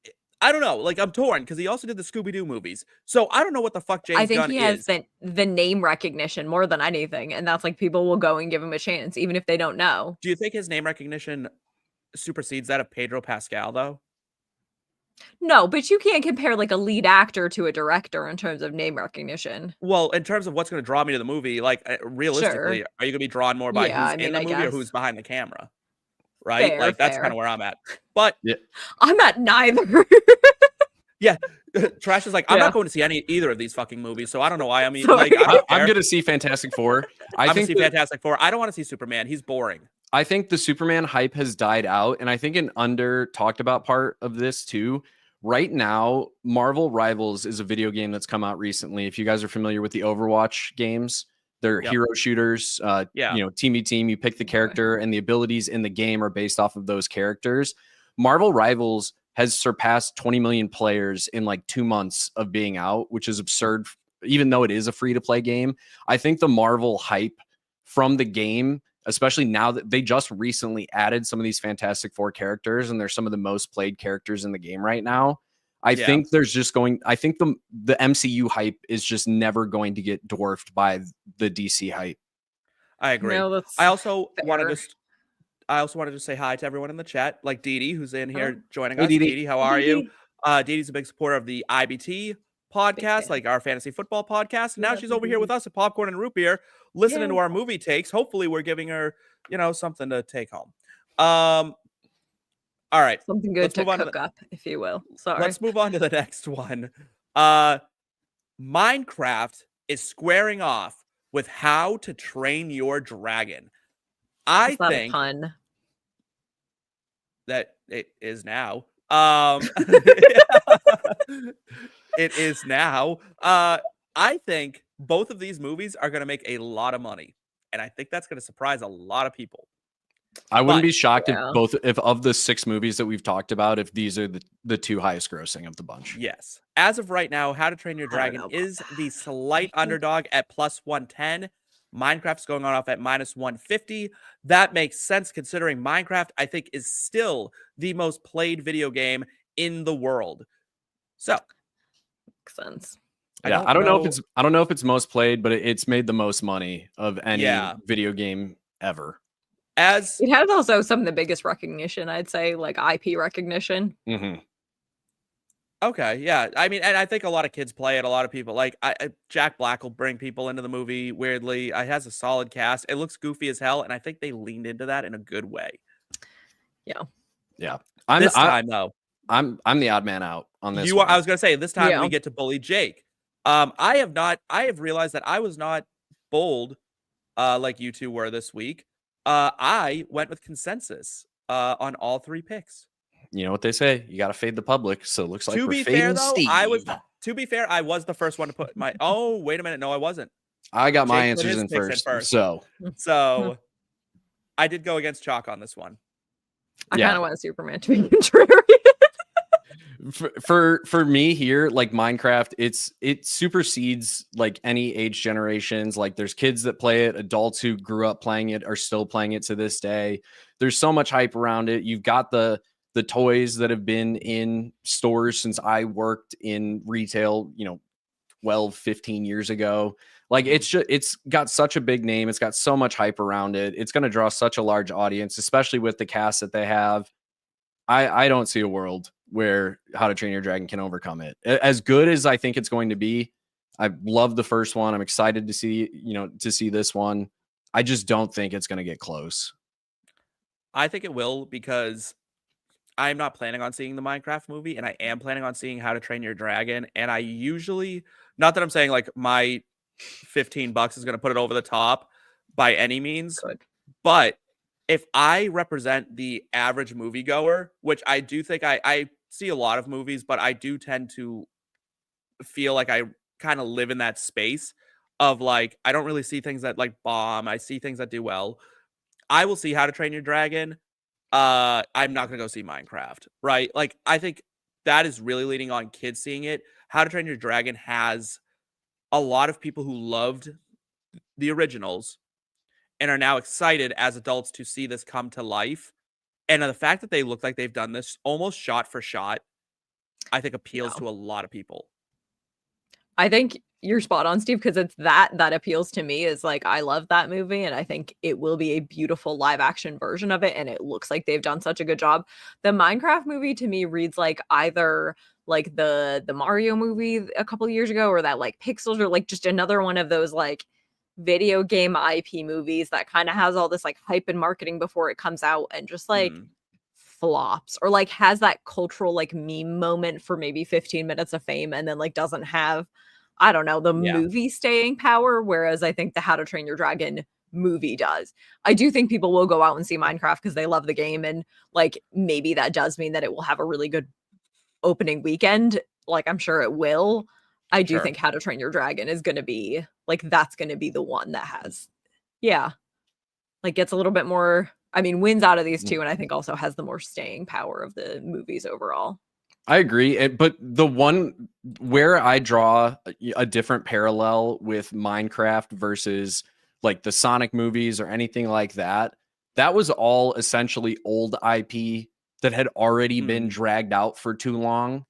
I don't know. Like, I'm torn because he also did the Scooby-Doo movies. So I don't know what the fuck James I think Gunn he is. has the name recognition more than anything, and that's like people will go and give him a chance even if they don't know. Do you think his name recognition supersedes that of Pedro Pascal, though? No, but you can't compare like a lead actor to a director in terms of name recognition. Well, in terms of what's going to draw me to the movie, like realistically, Sure. are you going to be drawn more by Yeah, who's I mean, in the I movie or guess. who's behind the camera? Right? Fair, Like that's fair. kind of where I'm at. But I'm at neither. Trash is like, I'm Yeah. not going to see either of these fucking movies, so I don't know why. I mean, Sorry. like, I don't I'm care. going to see Fantastic Four. I'm I going to think see Fantastic Four. I don't want to see Superman. He's boring. I think the Superman hype has died out, and I think an under talked about part of this too. Right now, Marvel Rivals is a video game that's come out recently. If you guys are familiar with the Overwatch games, they're Yep. hero shooters. Team v team, you pick the character, and the abilities in the game are based off of those characters. Marvel Rivals has surpassed 20 million players in like 2 months of being out, which is absurd. Even though it is a free to play game, I think the Marvel hype from the game, especially now that they just recently added some of these Fantastic Four characters, and they're some of the most played characters in the game right now. I think the MCU hype is just never going to get dwarfed by the DC hype. I agree. No, that's I also wanted fair. to say hi to everyone in the chat, like Dee Dee, who's in here joining Hey, us. Dee Dee. Dee Dee, how are you? Dee Dee's a big supporter of the IBT podcast, fan. like our fantasy football podcast. And now Yeah, she's over Dee here Dee. with us at Popcorn and Root Beer, listening to Yay. our movie takes. Hopefully, we're giving her, something to take home. All right, Something good let's to move on to cook up, if you will. Sorry. let's move on to the next one. Minecraft is squaring off with How to Train Your Dragon. I Is that a think pun? that it is now. It is now. I think both of these movies are going to make a lot of money, and I think that's going to surprise a lot of people. I wouldn't But- be shocked Yeah. if of the 6 movies that we've talked about, if these are the 2 highest grossing of the bunch. Yes. As of right now, How to Train Your I don't Dragon know about is the that. slight underdog at plus 110. Minecraft's going on off at minus 150. That makes sense considering Minecraft, I think, is still the most played video game in the world. So, Makes sense. I don't know if it's most played, but it's made the most money of any video game ever. as It has also some of the biggest recognition, I'd say, like IP recognition. Mm-hmm. okay, yeah. I mean, and I think a lot of kids play it. A lot of people like Jack Black will bring people into the movie. Weirdly, it has a solid cast. It looks goofy as hell, and I think they leaned into that in a good way. Yeah. This time, though, I'm the odd man out on this. I was gonna say this time Yeah. we get to bully Jake. I have realized that I was not bold like you two were this week. I went with consensus on all 3 picks. You know what they say, you got to fade the public. So it looks like To we're be fading fair, though, Steve. I was the first one to put my. Oh, wait a minute, no, I wasn't. I got my Jake put answers his in picks in first. first. So So I did go against Chalk on this one. I Yeah. kind of want Superman to be contrarian. for me here, like Minecraft, it supersedes like any age generations. Like there's kids that play it, adults who grew up playing it are still playing it to this day. There's so much hype around it. You've got the toys that have been in stores since I worked in retail, 12, 15 years ago. Like it's got such a big name. It's got so much hype around it. It's going to draw such a large audience, especially with the cast that they have. I don't see a world where How to Train Your Dragon can overcome it. As good as I think it's going to be, I love the first one. I'm excited to see this one. I just don't think it's going to get close. I think it will, because I'm not planning on seeing the Minecraft movie, and I am planning on seeing How to Train Your Dragon. And I usually, not that I'm saying like my $15 is going to put it over the top by any means, but if I represent the average moviegoer, which I do think I see a lot of movies, but I do tend to feel like I kind of live in that space of like, I don't really see things that like bomb. I see things that do well. I will see How to Train Your Dragon. I'm not gonna go see Minecraft, right? Like, I think that is really leaning on kids seeing it. How to Train Your Dragon has a lot of people who loved the originals and are now excited as adults to see this come to life. And the fact that they look like they've done this almost shot for shot, I think appeals to a lot of people. I think you're spot on, Steve, because it's that appeals to me. Is like, I love that movie, and I think it will be a beautiful live action version of it, and it looks like they've done such a good job. The Minecraft movie to me reads like either like the Mario movie a couple of years ago, or that like Pixels, or like just another one of those like video game IP movies that kind of has all this like hype and marketing before it comes out and just like flops, or like has that cultural like meme moment for maybe 15 minutes of fame and then like doesn't have, I don't know, the movie staying power, whereas I think the How to Train Your Dragon movie does. I do think people will go out and see Minecraft because they love the game, and like maybe that does mean that it will have a really good opening weekend. Like, I'm sure it will. I do think How to Train Your Dragon is going to be like, that's going to be the one that has, like gets a little bit more, I mean, wins out of these two, and I think also has the more staying power of the movies overall. I agree. But the one where I draw a different parallel with Minecraft versus like the Sonic movies or anything like that, that was all essentially old IP that had already been dragged out for too long.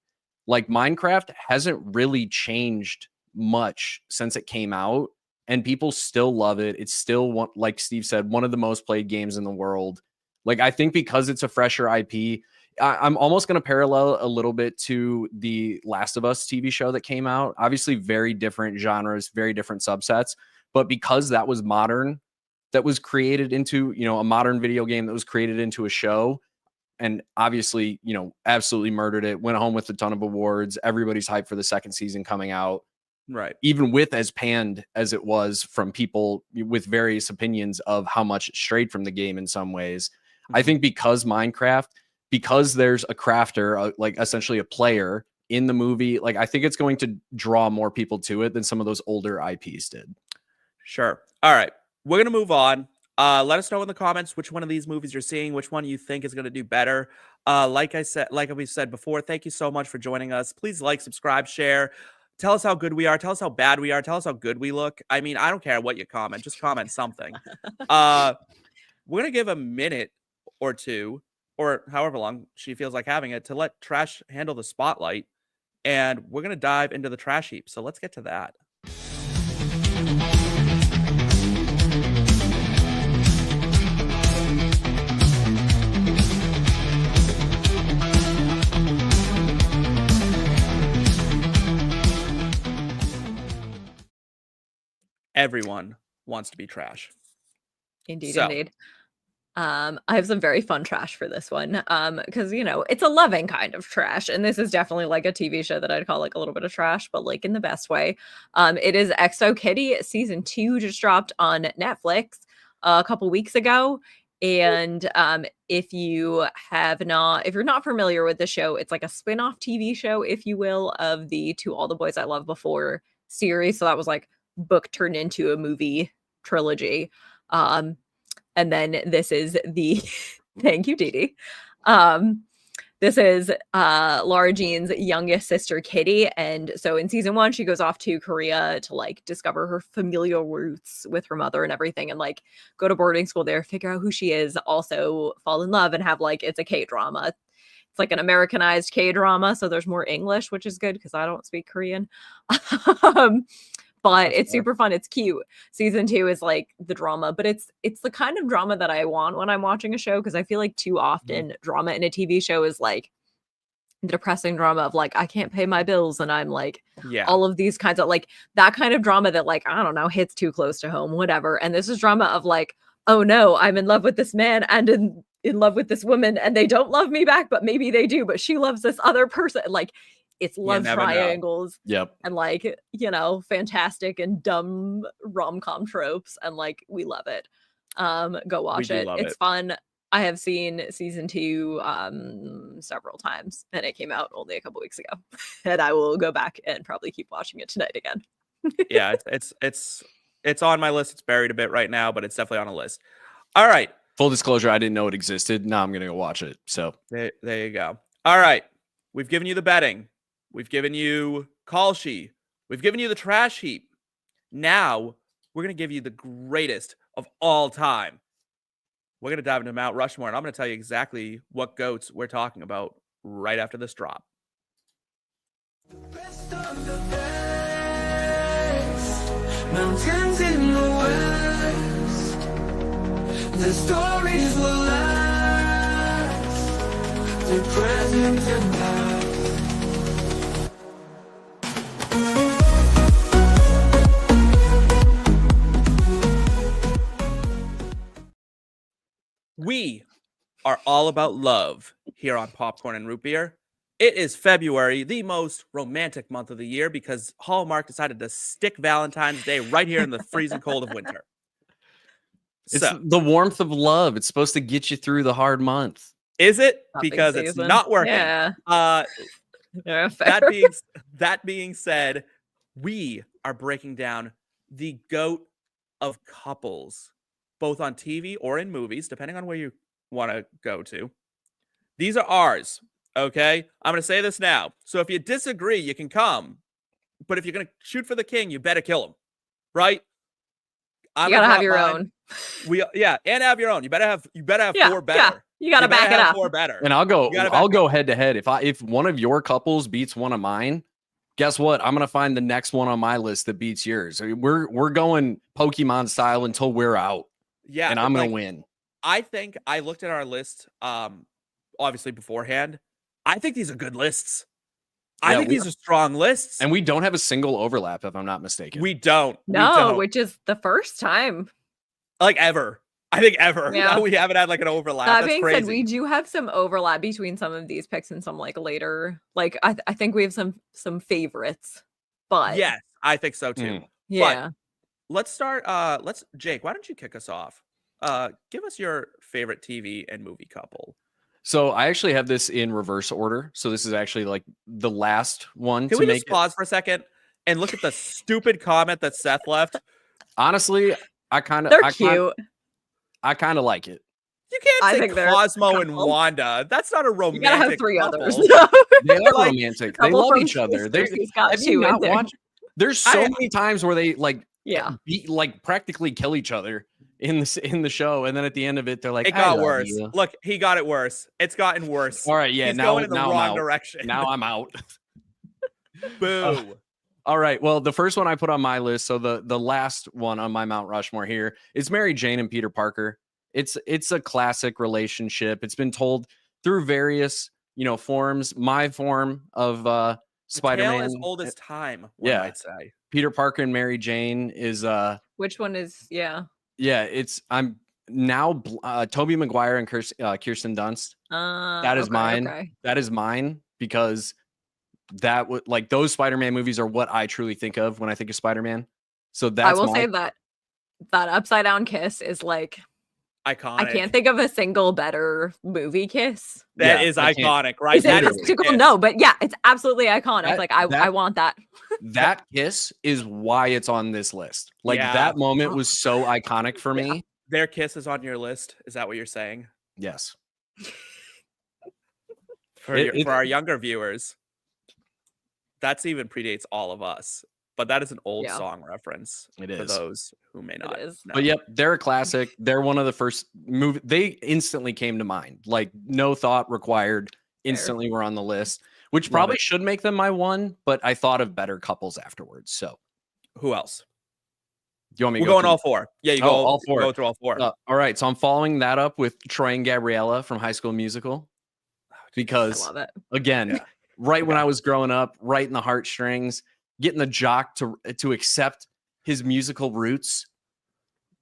Like, Minecraft hasn't really changed much since it came out, and people still love it. It's still, one, like Steve said, one of the most played games in the world. Like, I think because it's a fresher IP, I'm almost going to parallel a little bit to the Last of Us TV show that came out. Obviously, very different genres, very different subsets. But because that was modern, that was created into, a modern video game that was created into a show, and obviously, absolutely murdered it, went home with a ton of awards. Everybody's hyped for the second season coming out. Right. Even with as panned as it was from people with various opinions of how much it strayed from the game in some ways. I think because there's a crafter, like essentially a player in the movie, like I think it's going to draw more people to it than some of those older IPs did. Sure. All right. We're going to move on. Let us know in the comments which one of these movies you're seeing, which one you think is going to do better. Like we said before, thank you so much for joining us. Please like, subscribe, share. Tell us how good we are. Tell us how bad we are. Tell us how good we look. I mean, I don't care what you comment. Just comment something. We're going to give a minute or two, or however long she feels like having it, to let Trash handle the spotlight. And we're going to dive into the trash heap. So let's get to that. Everyone wants to be trash. Indeed. I have some very fun trash for this one. Because it's a loving kind of trash, and this is definitely like a TV show that I'd call like a little bit of trash, but like in the best way. It is XO Kitty season 2 just dropped on Netflix a couple weeks ago. And if you're not familiar with the show, it's like a spin-off TV show, if you will, of the To All the Boys I Loved Before series. So that was like book turned into a movie trilogy. And then this is the thank you, Dee. This is Lara Jean's youngest sister, Kitty. And so in season 1, she goes off to Korea to like discover her familial roots with her mother and everything, and like go to boarding school there, figure out who she is, also fall in love, and have like, it's a K-drama. It's like an Americanized K-drama. So there's more English, which is good because I don't speak Korean. But it's super fun. It's cute. Season 2 is like the drama, but it's the kind of drama that I want when I'm watching a show, because I feel like too often drama in a TV show is like depressing drama of like I can't pay my bills and I'm like Yeah. all of these kinds of like that kind of drama that like I don't know hits too close to home, whatever. And this is drama of like, oh no, I'm in love with this man and in love with this woman and they don't love me back, but maybe they do, but she loves this other person. Like it's love never know. triangles Yep. and like, you know, fantastic and dumb rom-com tropes, and like we love it. Go watch do it. love It's it. fun. I have seen season 2 several times, and it came out only a couple weeks ago. And I will go back and probably keep watching it tonight again. Yeah, it's on my list. It's buried a bit right now, but it's definitely on a list. All right. Full disclosure, I didn't know it existed. Now I'm gonna go watch it. So There you go. All right. We've given you the betting. We've given you Kalshi. We've given you the trash heap. Now we're going to give you the greatest of all time. We're going to dive into Mount Rushmore, and I'm going to tell you exactly what goats we're talking about right after this drop. Best of the best, mountains in the west, the stories will last, the present and past. We are all about love here on Popcorn and Root Beer. It is February, the most romantic month of the year, because Hallmark decided to stick Valentine's Day right here in the freezing cold of winter. it's So, the warmth of love. It's supposed to get you through the hard month. is it? Shopping Because it's season. not working. Yeah. Yeah, fair. That being said, we are breaking down the GOAT of couples, both on TV or in movies, depending on where you want to go to. These are ours. Okay, I'm going to say this now. So if you disagree, you can come. But if you're going to shoot for the king, you better kill him. Right? You gotta have your own. And have your own. You better have Yeah, four better. yeah. You gotta better back it have up. Four better. And I'll go You gotta back go head to head. If one of your couples beats one of mine, guess what? I'm gonna find the next one on my list that beats yours. I mean, we're going Pokemon style until we're out. Yeah, And I'm gonna win. I think I looked at our list, obviously beforehand. I think these are good lists. I think these are strong lists. And we don't have a single overlap, if I'm not mistaken. We don't. No, which is the first time. Like ever. I think ever. Yeah. We haven't had like an overlap. That That's being crazy. said, we do have some overlap between some of these picks and some like later. Like I think we have some favorites. But Yes, I think so too. yeah. Let's start. Jake, why don't you kick us off? Give us your favorite TV and movie couple. So I actually have this in reverse order. So this is actually like the last one Can to we make just pause for a second and look at the stupid comment that Seth left? Honestly, They're cute. I kind of like it. You can't I say think they're a Cosmo and couple. Wanda. That's not a romantic. You gotta have 3 couple. others. They are Like, romantic. They Couple love from each other. Sisters, he's got have you 2 in not there. watched? There's so many times where they like Yeah. practically kill each other in the show, and then at the end of it, they're like, It "I got love worse. you." Look, he got it worse. It's gotten worse. All right, yeah. He's now going in the now I'm wrong out. direction. Now I'm out. Boo. All right. Well, the first one I put on my list, so the last one on my Mount Rushmore here is Mary Jane and Peter Parker. It's a classic relationship. It's been told through various forms. My form of Spider-Man, Tale as old as time. One Yeah. might say. Peter Parker and Mary Jane is Which one is I'm now Tobey Maguire and Kirsten Dunst. That is mine. Okay. That is mine because that would like those Spider-Man movies are what I truly think of when I think of Spider-Man. So that's I will say that upside down kiss is like Iconic. I can't think of a single better movie kiss. That Yeah, is I can't. iconic, right? Is it That is mystical? it. No, but yeah, it's absolutely iconic. That- Like I want that. that kiss is why it's on this list. Like Yeah. that moment was so iconic for me. Their kiss is on your list. Is that what you're saying? Yes. For our younger viewers, that's even predates all of us. But that is an old Yeah. song reference It for is. those who may not is. know. But yep, they're a classic. They're one of the first movie. They instantly came to mind. Like no thought required. Instantly were on the list, which Love probably it. should make them my one. But I thought of better couples afterwards. So Who else? do you want me? We're to go going through- all 4. Yeah, you Oh, go all 4. Go through all 4. All right, so I'm following that up with Troy and Gabriella from High School Musical. because love it. again, Yeah. right when Okay. I was growing up, right in the heartstrings, getting the jock to accept his musical roots.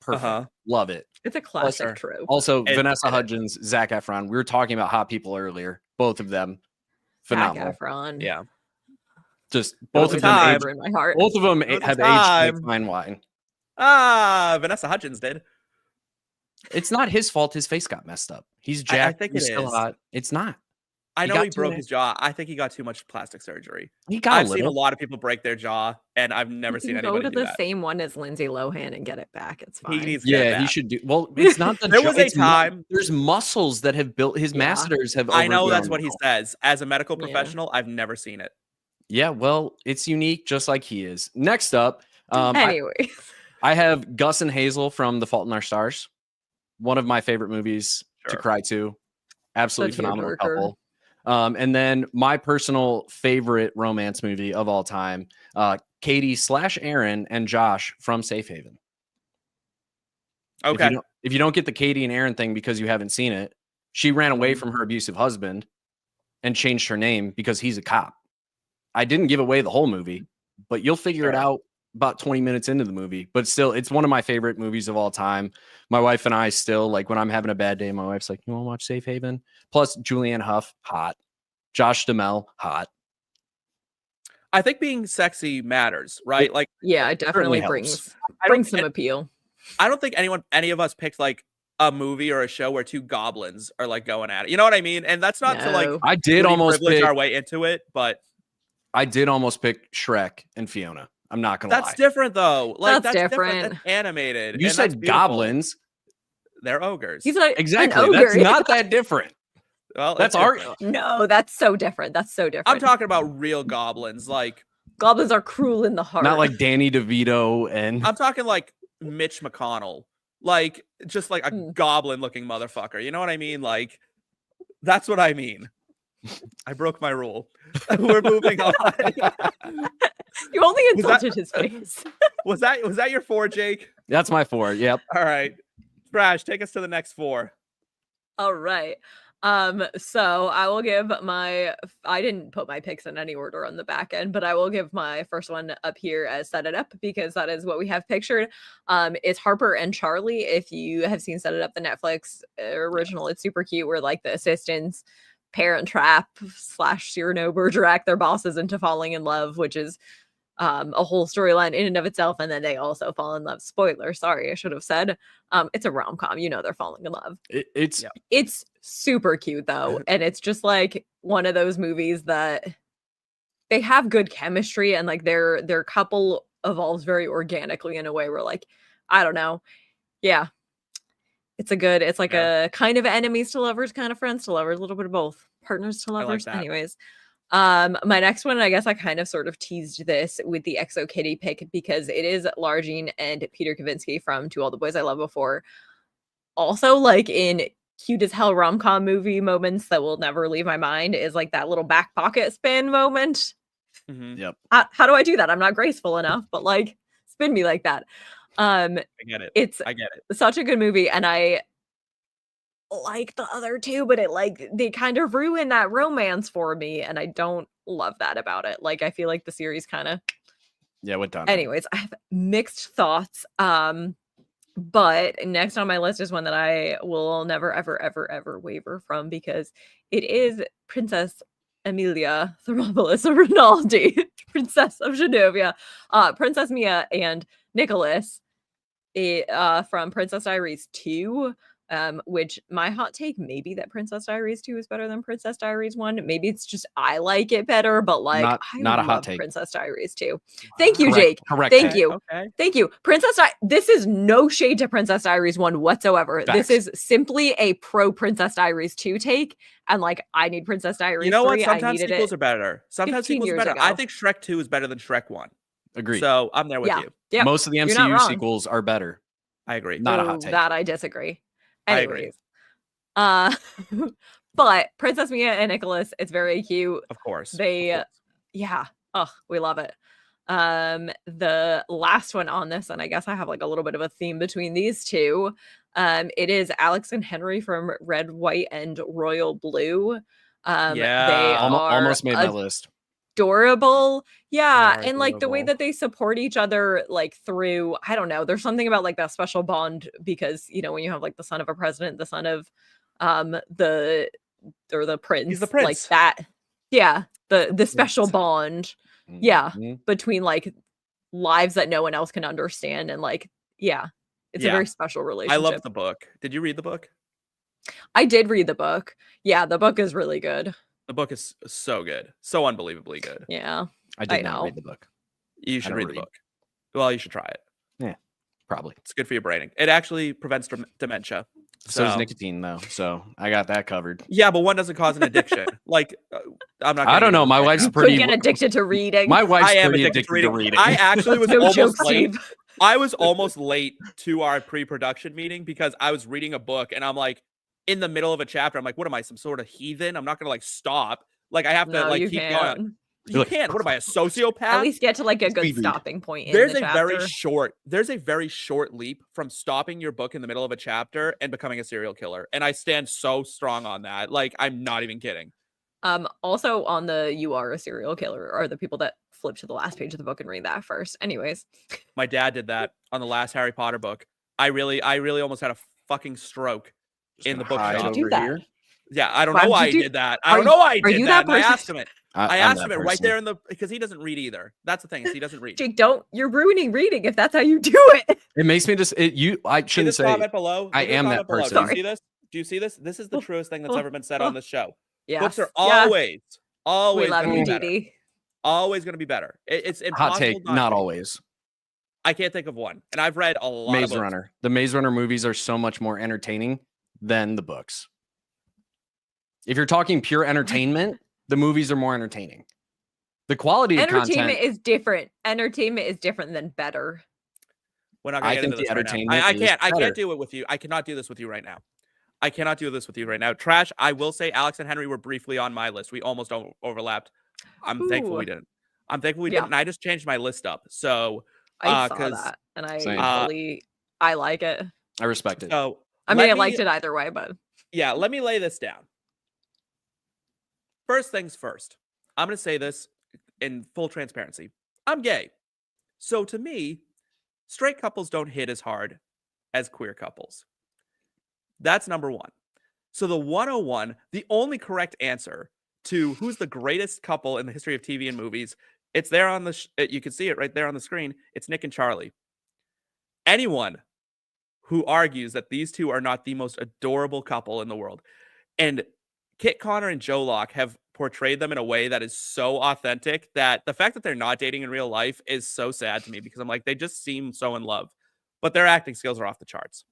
Perfect. Uh-huh. Love it. It's a classic sir. trope. Also, It- Vanessa it- Hudgens, Zac Efron. We were talking about hot people earlier. Both of them, Zac phenomenal. Efron. Yeah. Just Both both of them them. time. Aged, in my heart. both of them Both have the aged time. like fine wine. Vanessa Hudgens did. It's not his fault. His face got messed up. He's I jacked. think He's it still is. hot. It's not. I He know got he too broke many- his jaw. I think he got too much plastic surgery. He got I've a seen a little. lot of people break their jaw, and I've never You seen can go anybody to do the that. same one as Lindsay Lohan and get it back. It's fine. He needs to get it Yeah, he back. should do. Well, it's not the. There jaw, was a it's time- There's muscles that have built. His Yeah. masseters have. I know that's overgrown what he now. says. As a medical Yeah. professional, I've never seen it. Yeah, well, it's unique, just like he is. Next up, Anyway, I have Gus and Hazel from The Fault in Our Stars. One of my favorite movies to Sure. cry to. Absolutely The phenomenal tearjerker. couple. And then my personal favorite romance movie of all time, Katie/Aaron and Josh from Safe Haven. Okay. If you don't get the Katie and Aaron thing because you haven't seen it, she ran away Mhm. from her abusive husband and changed her name because he's a cop. I didn't give away the whole movie, but you'll figure it Sure. out about 20 minutes into the movie. But still, it's one of my favorite movies of all time. My wife and I still, like, when I'm having a bad day, my wife's like, "You want to watch Safe Haven?" Plus, Julianne Hough, hot. Josh Duhamel, hot. I think being sexy matters, right? Like, yeah, it definitely helps. brings I don't, brings some appeal. I don't think any of us picked like a movie or a show where two goblins are like going at it. You know what I mean? And that's not to like No. I did really almost privilege pick. our way into it, but I did almost pick Shrek and Fiona. I'm not gonna that's lie. different though. Like That's that's different. different. That's animated. You and that's said beautiful. goblins. They're ogres. He's like Exactly. An That's ogre. not that different. well, That's it's art. different. No, that's so different. That's so different. I'm talking about real goblins. Like Goblins are cruel in the heart. Not like Danny DeVito and I'm talking like Mitch McConnell. Like just like a Mm. goblin looking motherfucker. You know what I mean? Like that's what I mean. I broke my rule. We're moving on. You only Was that- insulted his face. was that your 4, Jake? that's my 4. Yep. All right. Trash, take us to the next 4. All right. So I will give I didn't put my picks in any order on the back end, but I will give my first one up here as Set It Up because that is what we have pictured. It's Harper and Charlie. If you have seen Set It Up, the Netflix original, it's super cute where like the assistants parent trap / Cyrano Bergerac their bosses into falling in love, which is a whole storyline in and of itself, and then they also fall in love. Spoiler, sorry, I should have said. It's a rom-com, you know they're falling in love. It's Yeah. It's super cute though, and it's just like one of those movies that they have good chemistry and like their couple evolves very organically in a way where like I don't know. Yeah. It's like a kind of enemies to lovers, kind of friends to lovers, a little bit of both. Partners to like lovers. that. Anyways. My next one, I guess I kind of sort of teased this with the Exo Kitty pick because it is Largene and Peter Kavinsky from To All the Boys I Loved Before. Also, like in cute as hell rom-com movie moments that will never leave my mind is like that little back pocket spin moment. Mhm. yep. How do I do that? I'm not graceful enough, but like spin me like that. I get it. It's I get it. such a good movie, and I like the other two, but it like they kind of ruin that romance for me, and I don't love that about it. Like I feel like the series kind of Yeah, what done? anyways, I have mixed thoughts. But next on my list is one that I will never ever waver from because it is Princess Emilia Thermopolis Rinaldi, Princess of Genovia, Princess Mia and Nicholas from Princess Diaries 2. Which my hot take maybe that Princess Diaries 2 is better than Princess Diaries 1. Maybe it's just I like it better, but like I not a hot love take. Princess Diaries 2. Thank you, Correct- Jake. Correct. Thank Okay, you. Okay. Thank you. This is no shade to Princess Diaries 1 whatsoever. Facts. This is simply a pro Princess Diaries 2 take. And like I need Princess Diaries You know 3. what? I Sometimes needed sequels it. are better. Sometimes 15 sequels are years better. I ago. think Shrek 2 is better than Shrek 1. Agreed. So I'm there with Yeah. you. Yeah. Most of the You're not MCU wrong. sequels are better. I agree. Not a hot Ooh, take. That I disagree. I agree. Anyways. But Princess Mia and Nicholas, it's very cute. Of course. They Of course. yeah. Oh, we love it. The last one on this, and I guess I have like a little bit of a theme between these two. It is Alex and Henry from Red, White, and Royal Blue. They Yeah. are Almost made my list. adorable. Yeah, They are and like the way adorable. that they support each other, like through, I don't know, there's something about like that special bond because when you have like the son of a president, the son of the prince, He's the like prince. that. Yeah, the special prince. bond. Yeah, Mhm. between like lives that no one else can understand, and like it's a Yeah. very special I relationship. love the book. Did you read the book? I did read the book. Yeah, the book is really good. The book is so good. So unbelievably good. Yeah, I did not know. read the book. You should don't read the read. book. Well, you should try it. Yeah, probably. It's good for your brain. It actually prevents dementia. So does nicotine, though. So I got that covered. Yeah, but one doesn't cause an addiction. Like, I'm not. I gonna don't get know. into My it right wife's now. You pretty. could get addicted to reading. My wife's I am pretty addicted to reading. reading. I actually was no almost joke, late. Steve. I was almost late to our pre-production meeting because I was reading a book and I'm like in the middle of a chapter. I'm like, what am I, some sort of heathen? I'm not gonna like stop. Like I have to No, like you keep can't. going. You can't. What am I, a sociopath? At least get to like a good Speed read. stopping point in There's the a chapter. very short leap from stopping your book in the middle of a chapter and becoming a serial killer. And I stand so strong on that. Like, I'm not even kidding. Also on the "you are a serial killer" are the people that flip to the last page of the book and read that first. Anyways, My dad did that on the last Harry Potter book. I really almost had a fucking stroke in the Hide bookshop. Did you do over that? here. Yeah, I don't Why know would why you I do- did that. Are I don't know why I are did you that. that And I person? asked him it. I'm I asked that him it right person. there because he doesn't read either. That's the thing, is he doesn't read. Jake, you're ruining reading if that's how you do it. It makes me just. I See shouldn't this say. comment below? I Look at the am that comment below. person. Do you Sorry. see this? Do you see this? This is the truest thing that's ever been said on this show. Yeah, Books are we always love going to you, be better. Didi. Always going to be better. It's Hot impossible. take. Not to be. always. I can't think of one, and I've read a lot. Maze of books. Runner. The Maze Runner movies are so much more entertaining than the books. If you're talking pure entertainment, the movies are more entertaining. The quality of Entertainment content. is different. Entertainment is different than better. We're not I going to get think into the this right now. entertainment I is can't. I better. can't do it with you. I cannot do this with you right now. I cannot do this with you right now. Trash. I will say Alex and Henry were briefly on my list. We almost overlapped. I'm thankful we Ooh. didn't. I'm thankful we Yeah. didn't. And I just changed my list up. So I saw 'cause- that, and Same. I like it. I respect it. so I mean, let I me- liked it either way, but Yeah, let me lay this down. First things first. I'm going to say this in full transparency. I'm gay. So to me, straight couples don't hit as hard as queer couples. That's number one. So the 101, the only correct answer to who's the greatest couple in the history of TV and movies, it's there on the you can see it right there on the screen. It's Nick and Charlie. Anyone who argues that these two are not the most adorable couple in the world, and Kit Connor and Joe Locke have portrayed them in a way that is so authentic that the fact that they're not dating in real life is so sad to me, because I'm like, they just seem so in love, but their acting skills are off the charts.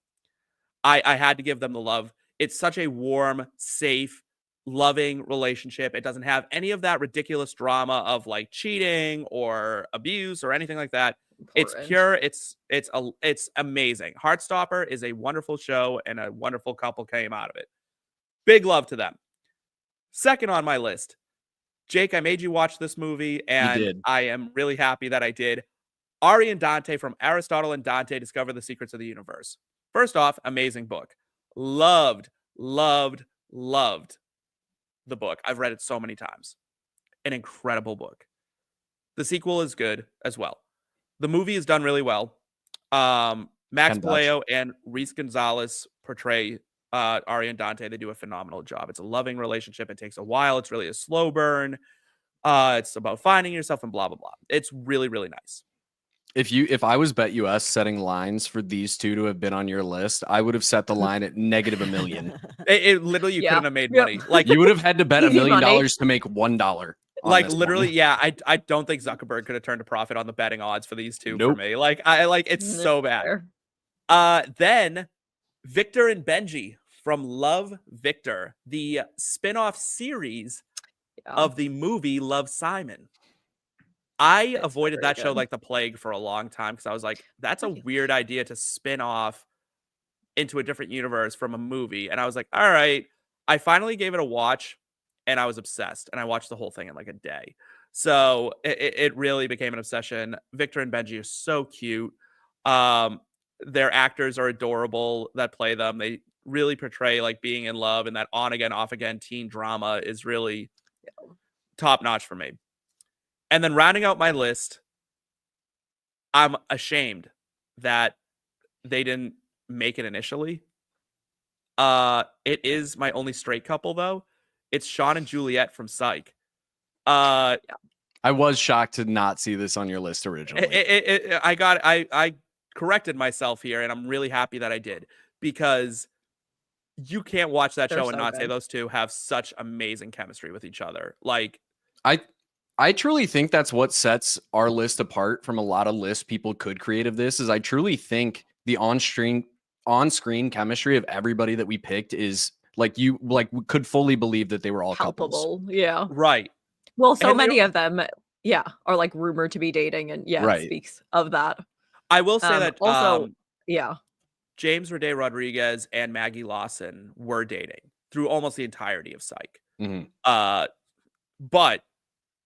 I had to give them the love. It's such a warm, safe, loving relationship. It doesn't have any of that ridiculous drama of like cheating or abuse or anything like that. It's important. pure. It's amazing. Heartstopper is a wonderful show, and a wonderful couple came out of it. Big love to them. Second on my list, Jake, I made you watch this movie, and did. I am really happy that I did. Ari and Dante from Aristotle and Dante Discover the Secrets of the Universe. First off, amazing book. Loved the book. I've read it so many times. An incredible book. The sequel is good as well. The movie is done really well. Max Ken Dutch. Paleo and Reese Gonzalez portray Ari and Dante. They do a phenomenal job. It's a loving relationship. It takes a while. It's really a slow burn. It's about finding yourself and blah, blah, blah. It's really, really nice. If I was BetUS setting lines for these two to have been on your list, I would have set the line at -1 million. It literally, you Yeah. couldn't have made Yep. money. Like, You would have had to bet $1 Easy million money. to make $1. on like this literally, one. yeah. I don't think Zuckerberg could have turned a profit on the betting odds for these two Nope. for me. Like, it's so bad. Fair. Then Victor and Benji from Love, Victor, the spin-off series Yeah. of the movie Love, Simon. I It's avoided very that show good. like the plague for a long time, because I was like, that's a weird idea to spin off into a different universe from a movie. And I was like, all right. I finally gave it a watch, and I was obsessed, and I watched the whole thing in like a day. So it really became an obsession. Victor and Benji are so cute. Their actors are adorable that play them. They really portray like being in love and that on again, off again teen drama is really top notch for me. And then rounding out my list, I'm ashamed that they didn't make it initially. It is my only straight couple though. It's Sean and Juliet from Psych. I was shocked to not see this on your list originally. I corrected myself here, and I'm really happy that I did, because you can't watch that They're show and so not say good. those two have such amazing chemistry with each other. Like, I truly think that's what sets our list apart from a lot of lists people could create of this. Is I truly think the on-screen chemistry of everybody that we picked is like we could fully believe that they were all couples. Palpable. Yeah. right. Well, so And they many of them, are like rumored to be dating, and it Right. speaks of that. I will say that Also, yeah. James Roday Rodriguez and Maggie Lawson were dating through almost the entirety of Psych. Mhm. But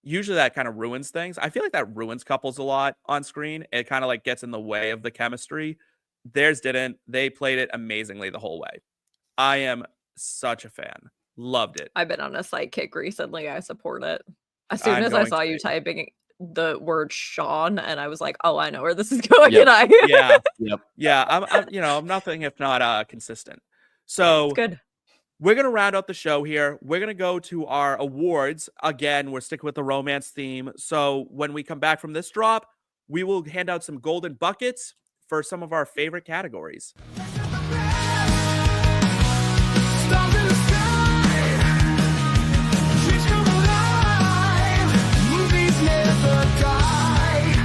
usually that kind of ruins things. I feel like that ruins couples a lot on screen. It kind of like gets in the way of the chemistry. Theirs didn't. They played it amazingly the whole way. I am such a fan. Loved it. I've been on a Psych kick recently. I support it. As soon I'm as I going saw to you be. typing the word Sean, and I was like, oh, I know where this is going. Yep. And Yeah. Yep. Yeah. I'm nothing if not consistent. So it's good. we're going to round out the show here. We're going to go to our awards. Again, we're sticking with the romance theme. So when we come back from this drop, we will hand out some golden buckets for some of our favorite categories. Stars in the sky, dreams come alive, movies never die.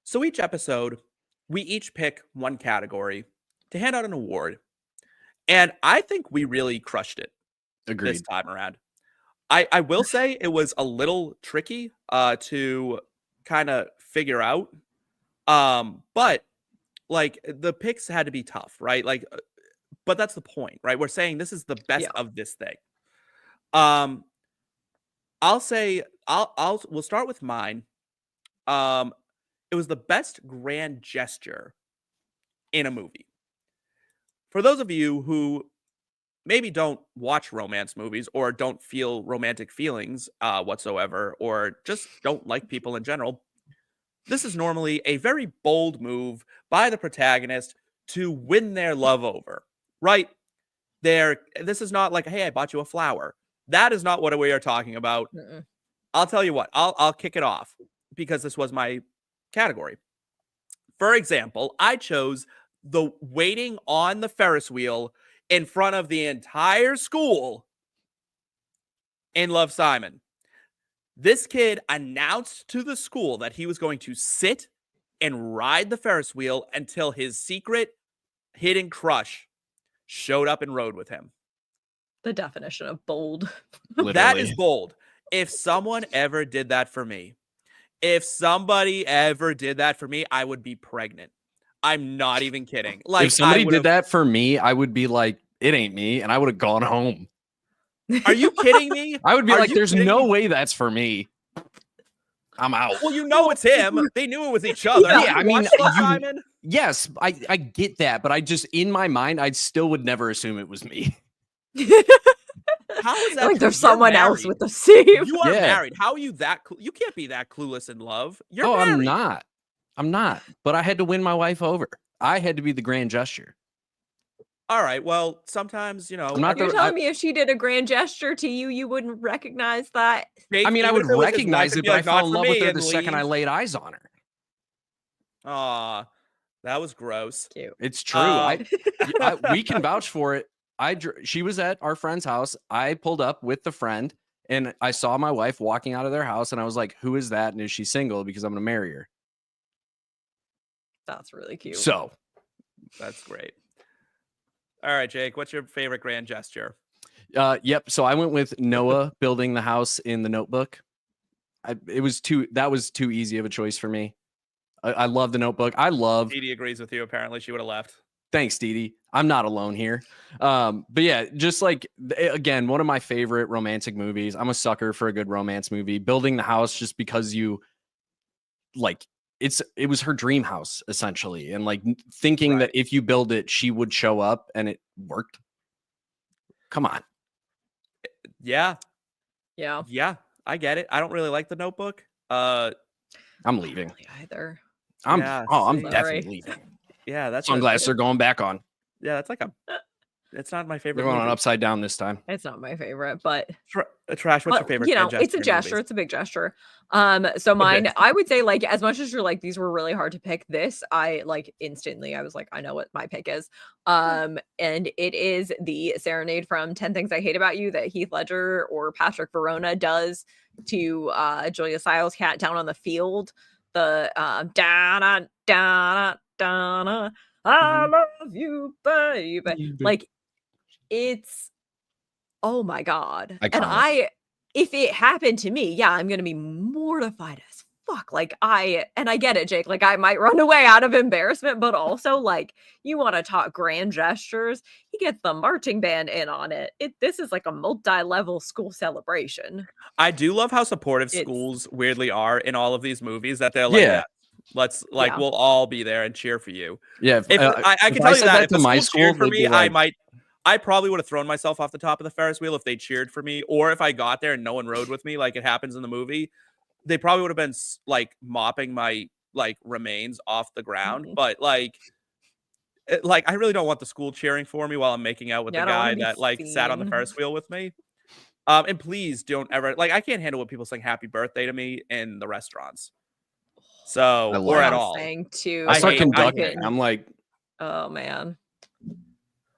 So each episode, we each pick one category to hand out an award. And I think we really crushed it Agreed. this time around. I will say it was a little tricky to kind of figure out. But like the picks had to be tough, right? Like, but that's the point, right? We're saying this is the best Yeah. of this thing. I'll say we'll start with mine. It was the best grand gesture in a movie. For those of you who maybe don't watch romance movies or don't feel romantic feelings whatsoever, or just don't like people in general, this is normally a very bold move by the protagonist to win their love over, right? This is not like, hey, I bought you a flower. That is not what we are talking about. Mm-mm. I'll tell you what, I'll kick it off because this was my category. For example, I chose the waiting on the Ferris wheel in front of the entire school in Love, Simon. This kid announced to the school that he was going to sit and ride the Ferris wheel until his secret hidden crush showed up and rode with him. The definition of bold. That is Literally. bold. If someone ever did that for me, if somebody ever did that for me, I would be pregnant. I'm not even kidding. Like, If somebody I did would've- that for me, I would be like, it ain't me, and I would have gone home. Are you kidding me? I would be Are like, you there's kidding no me? way that's for me. I'm out. Well, you know it's him. They knew it was each other. Yeah, You I mean, watched Love, you- Simon? Yes, I get that, but I just, in my mind, I still would never assume it was me. How is that? Like true? there's You're someone else married. with the same. You are Yeah. married. How are you that? You can't be that clueless in love. You're Oh, married. I'm not. I'm not. But I had to win my wife over. I had to be the grand gesture. All right. Well, sometimes you know. I'm not You're the- telling me if she did a grand gesture to you, you wouldn't recognize that? Jake, I mean, I even would if it was his recognize wife, it, it'd be but I like, fell "Not in for love with me," her and the second I leave. laid eyes on her. Aw, that was gross. Cute. It's true. We can vouch for it. She was at our friend's house. I pulled up with the friend, and I saw my wife walking out of their house, and I was like, "Who is that? And is she single? Because I'm going to marry her." That's really cute. So, That's great. All right, Jake. What's your favorite grand gesture? yep. So I went with Noah building the house in The Notebook. That was too easy of a choice for me. I love The Notebook. Edie agrees with you. Apparently, she would have left. Thanks, Dee. I'm not alone here. But yeah, just like, again, one of my favorite romantic movies. I'm a sucker for a good romance movie. Building the house just because you like it was her dream house essentially, and like thinking that if you build it, she would show up, and it worked. Come on. Yeah. Yeah. I get it. I don't really like The Notebook. I'm leaving. Really either. I'm see. definitely leaving. Yeah, that's Sunglasses are going back on. Yeah, that's like it's not my favorite. They're going on movie. upside down this time. It's not my favorite, but Trash. What's your favorite? You know, gesture it's a in gesture. movies? It's a big gesture. So mine, I would say, like, as much as you're like, these were really hard to pick. This, I like instantly. I was like, I know what my pick is. And it is the serenade from 10 Things I Hate About You that Heath Ledger or Patrick Verona does to Julia Stiles' cat down on the field. The da da da da da. I love you, baby. Like, it's, oh my God. Iconic. And if it happened to me, yeah, I'm gonna be mortified as fuck. Like, I get it, Jake. Like, I might run away out of embarrassment, but also, like, you want to talk grand gestures. He gets the marching band in on it. This is like a multi-level school celebration. I do love how supportive schools weirdly are in all of these movies, that they're like, Yeah. let's like we'll all be there and cheer for you. Yeah, If I can if tell I you said that that if to the my school cheered school, for they'd me, be like- I probably would have thrown myself off the top of the Ferris wheel if they cheered for me, or if I got there and no one rode with me, like it happens in the movie. They probably would have been like mopping my like remains off the ground. But like I really don't want the school cheering for me while I'm making out with the guy that like sat on the Ferris wheel with me. And please don't ever, like, I can't handle what people saying happy birthday to me in the restaurants. So, or at all. Too. I start hate- conducting. I'm like, oh man.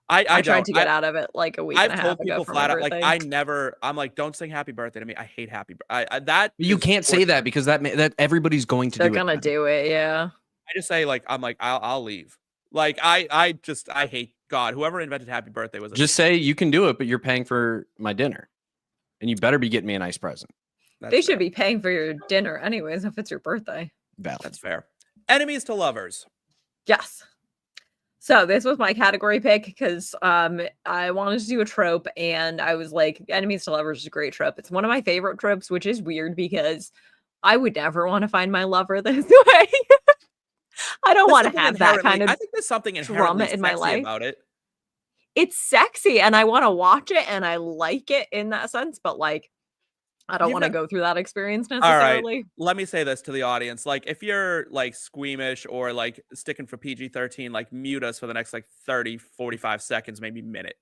I tried to get out of it like a week and a I've half told ago people for flat my out, like, birthday. I'm like, don't sing happy birthday to me. I hate happy birthday. That you is can't say that because that everybody's going to They're do gonna it. do it, yeah. I just say, like, I'm like, I'll leave. Like, I hate God. Whoever invented happy birthday was Just say you can do it, but you're paying for my dinner, and you better be getting me a nice present. They should be paying for your dinner anyways if it's your birthday. Valid. That's fair. Enemies to lovers. Yes. So this was my category pick because I wanted to do a trope, and I was like, enemies to lovers is a great trope. It's one of my favorite tropes, which is weird because I would never want to find my lover this way. I don't want to have that kind of I think there's something inherently drama in my sexy life about it. It's sexy and I want to watch it and I like it in that sense, but like I don't want to go through that experience necessarily. All right, let me say this to the audience. Like, if you're like squeamish or like sticking for PG-13, like mute us for the next like 30, 45 seconds, maybe minute.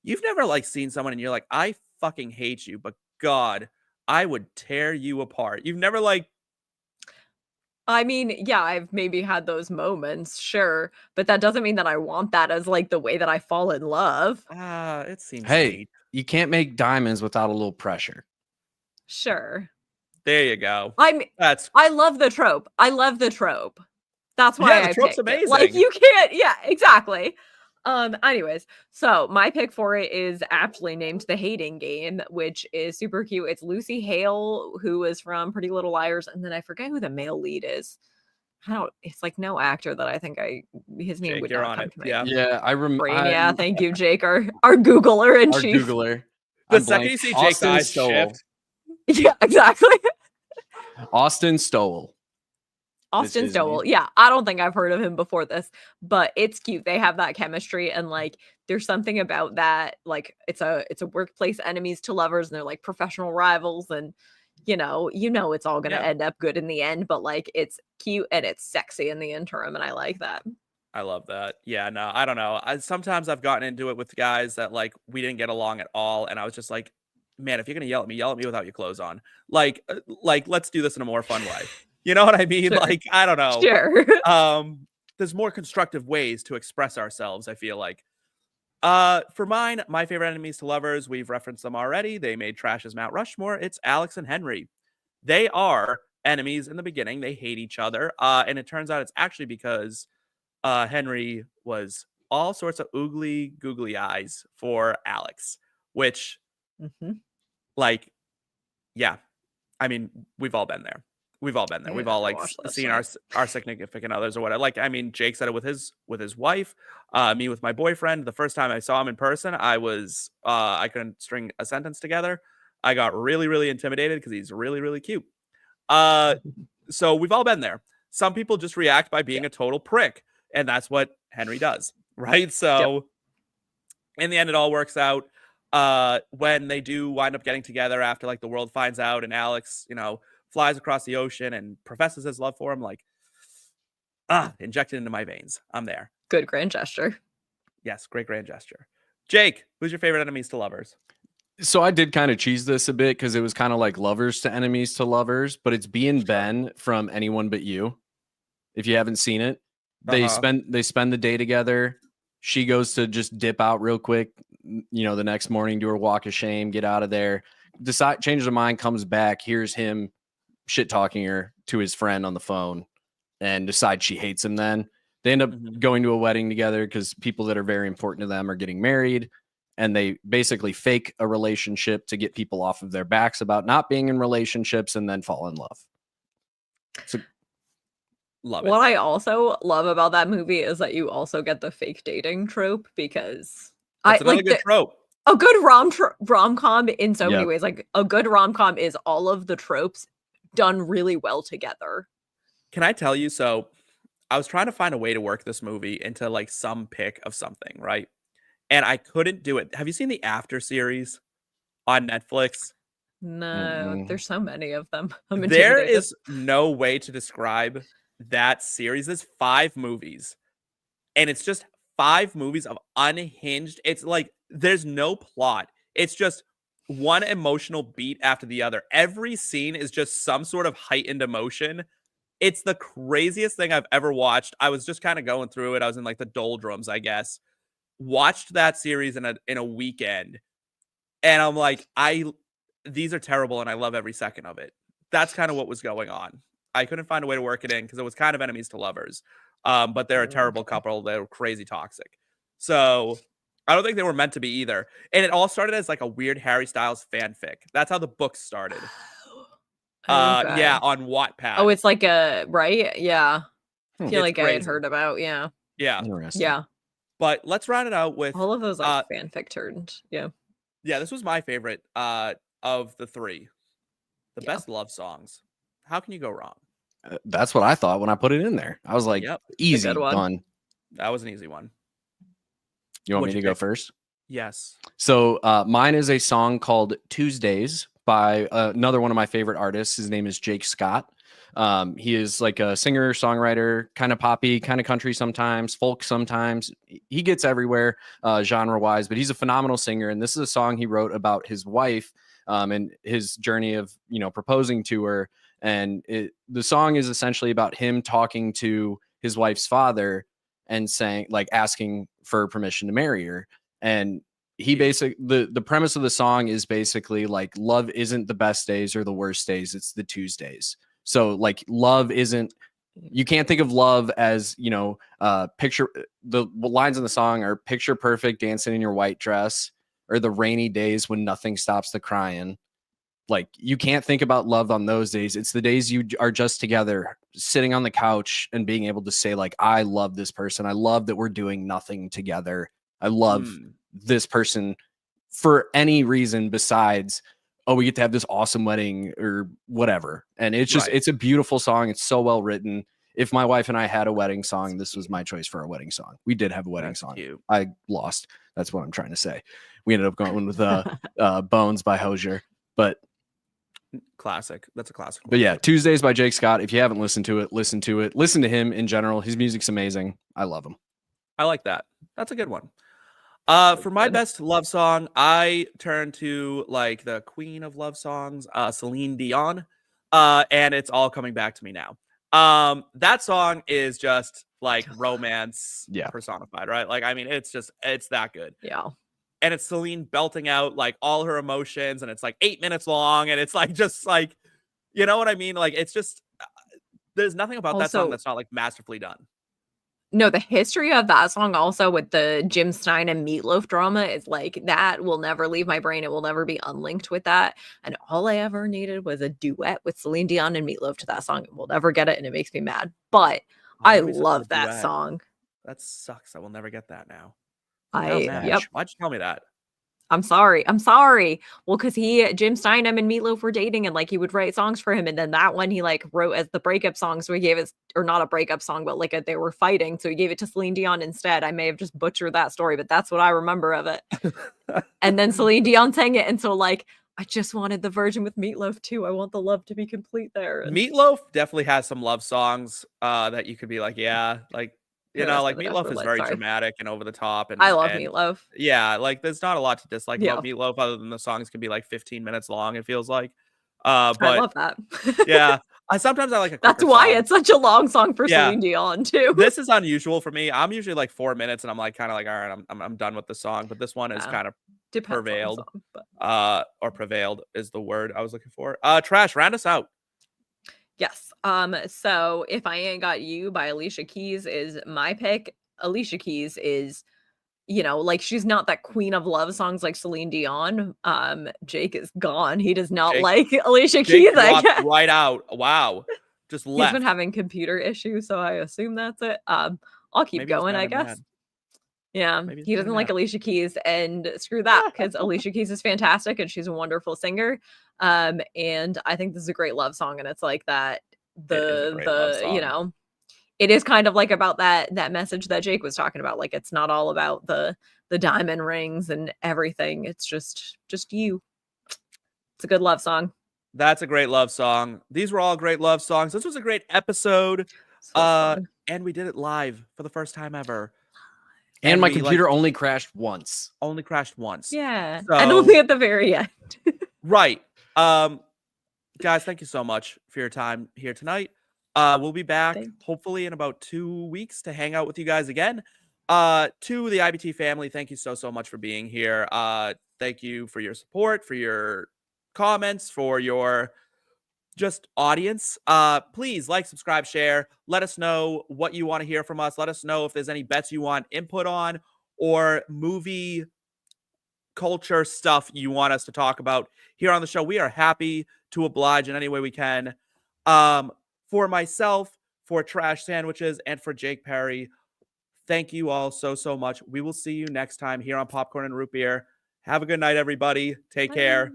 You've never like seen someone and you're like, I fucking hate you, but God, I would tear you apart. You've never like. I mean, yeah, I've maybe had those moments, sure, but that doesn't mean that I want that as like the way that I fall in love. It seems. Hey, neat. you can't make diamonds without a little pressure. Sure. There you go. I love the trope. I love the trope. That's why the trope's amazing. Like you can't, yeah, exactly. Anyways, so my pick for it is aptly named The Hating Game, which is super cute. It's Lucy Hale, who is from Pretty Little Liars, and then I forget who the male lead is. It's like no actor that I think his name Jake, would you're not on come it. to me. Yeah, I remember. Yeah, thank you, Jake, our Googler in Our chief. Googler. The second you see Jake's Austin eyes Stowell. shift. Yeah, exactly. Austin Stowell. Austin Stowell. Yeah, I don't think I've heard of him before this, but it's cute. They have that chemistry, and like there's something about that. Like it's a workplace enemies to lovers, and they're like professional rivals, and you know it's all gonna end up good in the end. But like it's cute and it's sexy in the interim, and I like that. I love that. Yeah, no, I don't know. Sometimes I've gotten into it with guys that like we didn't get along at all, and I was just like, man, if you're gonna yell at me without your clothes on. Like let's do this in a more fun way. You know what I mean? Sure. Like, I don't know. Sure. There's more constructive ways to express ourselves, I feel like. For mine, my favorite enemies to lovers, we've referenced them already. They made Trash's Mount Rushmore. It's Alex and Henry. They are enemies in the beginning. They hate each other. And it turns out it's actually because Henry was all sorts of oogly googly eyes for Alex, which, like, yeah, I mean, we've all been there. We've all been there. I We've all never like watched that seen shit. our significant others or whatever. Like, I mean, Jake said it with his wife, me with my boyfriend. The first time I saw him in person, I couldn't string a sentence together. I got really, really intimidated because he's really, really cute. So we've all been there. Some people just react by being a total prick, and that's what Henry does, right? So in the end, it all works out. When they do wind up getting together after like the world finds out, and Alex, flies across the ocean and professes his love for him, like, injected into my veins. I'm there. Good grand gesture. Yes, great grand gesture. Jake, who's your favorite enemies to lovers? So I did kind of cheese this a bit because it was kind of like lovers to enemies to lovers, but it's B and Ben from Anyone But You. If you haven't seen it, they spend the day together. She goes to just dip out real quick, the next morning, do her walk of shame, get out of there, changes her mind, comes back, hears him shit talking her to his friend on the phone, and decides she hates him. Then they end up going to a wedding together because people that are very important to them are getting married, and they basically fake a relationship to get people off of their backs about not being in relationships, and then fall in love. So love it. What I also love about that movie is that you also get the fake dating trope, because That's another good trope. A good rom-com in so many ways. Like, a good rom-com is all of the tropes done really well together. Can I tell you? So I was trying to find a way to work this movie into like some pick of something, right? And I couldn't do it. Have you seen the After series on Netflix? No, there's so many of them. I'm There intimidated. is no way to describe that series. There's 5 movies, and it's just 5 movies of unhinged. It's like there's no plot. It's just one emotional beat after the other. Every scene is just some sort of heightened emotion. It's the craziest thing I've ever watched. I was just kind of going through it. I was in like the doldrums, I guess. Watched that series in a weekend, and I'm like, these are terrible, and I love every second of it. That's kind of what was going on. I couldn't find a way to work it in because it was kind of enemies to lovers. But they're a terrible couple. They were crazy toxic. So I don't think they were meant to be either. And it all started as like a weird Harry Styles fanfic. That's how the book started. Okay. Yeah, on Wattpad. Oh, it's like right? Yeah. I feel It's like I had crazy. heard about, yeah. Interesting. Yeah. But let's round it out with all of those like fanfic turned. Yeah. Yeah, this was my favorite of the 3. The best love songs. How can you go wrong? That's what I thought when I put it in there. I was like, easy, done. That was an easy one. You want me to go first? Yes. So mine is a song called Tuesdays by another one of my favorite artists. His name is Jake Scott. He is like a singer, songwriter, kind of poppy, kind of country sometimes, folk sometimes. He gets everywhere genre wise, but he's a phenomenal singer. And this is a song he wrote about his wife and his journey of, proposing to her. And the song is essentially about him talking to his wife's father and saying, like, asking for permission to marry her. And he basically, the premise of the song is basically like, love isn't the best days or the worst days. It's the Tuesdays. So like love isn't, you can't think of love as, picture, the lines in the song are picture perfect dancing in your white dress, or the rainy days when nothing stops the crying. Like, you can't think about love on those days. It's the days you are just together, sitting on the couch and being able to say, like, I love this person. I love that we're doing nothing together. I love this person for any reason besides, oh, we get to have this awesome wedding or whatever. And it's just, it's a beautiful song. It's so well written. If my wife and I had a wedding song, this was my choice for a wedding song. We did have a wedding song. Cute. I lost. That's what I'm trying to say. We ended up going with Bones by Hosier, but classic. That's a classic. But yeah, Tuesdays by Jake Scott. If you haven't listened to it, listen to it. Listen to him in general. His music's amazing. I love him. I like that. That's a good one. For my best love song, I turn to like the queen of love songs, Celine Dion. And it's all coming back to me now. That song is just like romance personified, right? Like, I mean, it's that good. Yeah. And it's Celine belting out like all her emotions, and it's like 8 minutes long, and it's like just like, you know what I mean? Like, it's just there's nothing about that song that's not like masterfully done. No, the history of that song also with the Jim Stein and Meatloaf drama is like that will never leave my brain. It will never be unlinked with that. And all I ever needed was a duet with Celine Dion and Meatloaf to that song. And we'll never get it, and it makes me mad. But Oh, I that'd be such a love good that duet. song. That sucks. I will never get that now. Yep. Match. Why'd you tell me that? I'm sorry. Well, because Jim Steinem and Meatloaf were dating, and like he would write songs for him, and then that one he like wrote as the breakup song. So he gave it, or not a breakup song, but like they were fighting. So he gave it to Celine Dion instead. I may have just butchered that story, but that's what I remember of it. And then Celine Dion sang it, and so like I just wanted the version with Meatloaf too. I want the love to be complete there. And Meatloaf definitely has some love songs that you could be like, yeah, like Paradise by like the Meatloaf Dashboard is Light, very sorry. dramatic and over the top, I love and Meatloaf. yeah, like there's not a lot to dislike Yeah. about Meatloaf other than the songs can be like 15 minutes long. It feels like, I but love that. yeah, sometimes I like a That's quicker why song. it's such a long song for Yeah. Celine Dion too. This is unusual for me. I'm usually like 4 minutes, and I'm like kind of like, all right, I'm done with the song. But this one is Yeah. kind of Depends on the prevailed. song, but Or prevailed is the word I was looking for. Trash, round us out. yes. So If I Ain't Got You by Alicia Keys is my pick. Alicia Keys is, like she's not that queen of love songs like Celine Dion. Jake is gone. He does not Jake- like Alicia Jake Keys. I dropped guess. right out. Wow, just He's left. been having computer issues, so I assume that's it. I'll keep Maybe he's going, mad I at guess. Mad. Yeah, Maybe he's he mad at doesn't like Mad. Alicia Keys, and screw that, because Alicia Keys is fantastic and she's a wonderful singer. And I think this is a great love song, and it's like that It is a great love song. it is kind of like about that message that Jake was talking about. Like it's not all about the diamond rings and everything. It's just you. It's a good love song. That's a great love song. These were all great love songs. This was a great episode. So fun. And we did it live for the first time ever. And my we, computer only crashed once. only crashed once. Yeah, So, and only at the very end. right. Guys, thank you so much for your time here tonight. We'll be back hopefully in about 2 weeks to hang out with you guys again. To the IBT family, thank you so much for being here. Thank you for your support, for your comments, for your just audience. Please like, subscribe, share. Let us know what you want to hear from us. Let us know if there's any bets you want input on or movie culture stuff you want us to talk about here on the show. We are happy to oblige in any way we can. For myself, for Trash Sandwiches, and for Jake Parry, thank you all so much. We will see you next time here on Popcorn and Root Beer. Have a good night, everybody. Take care.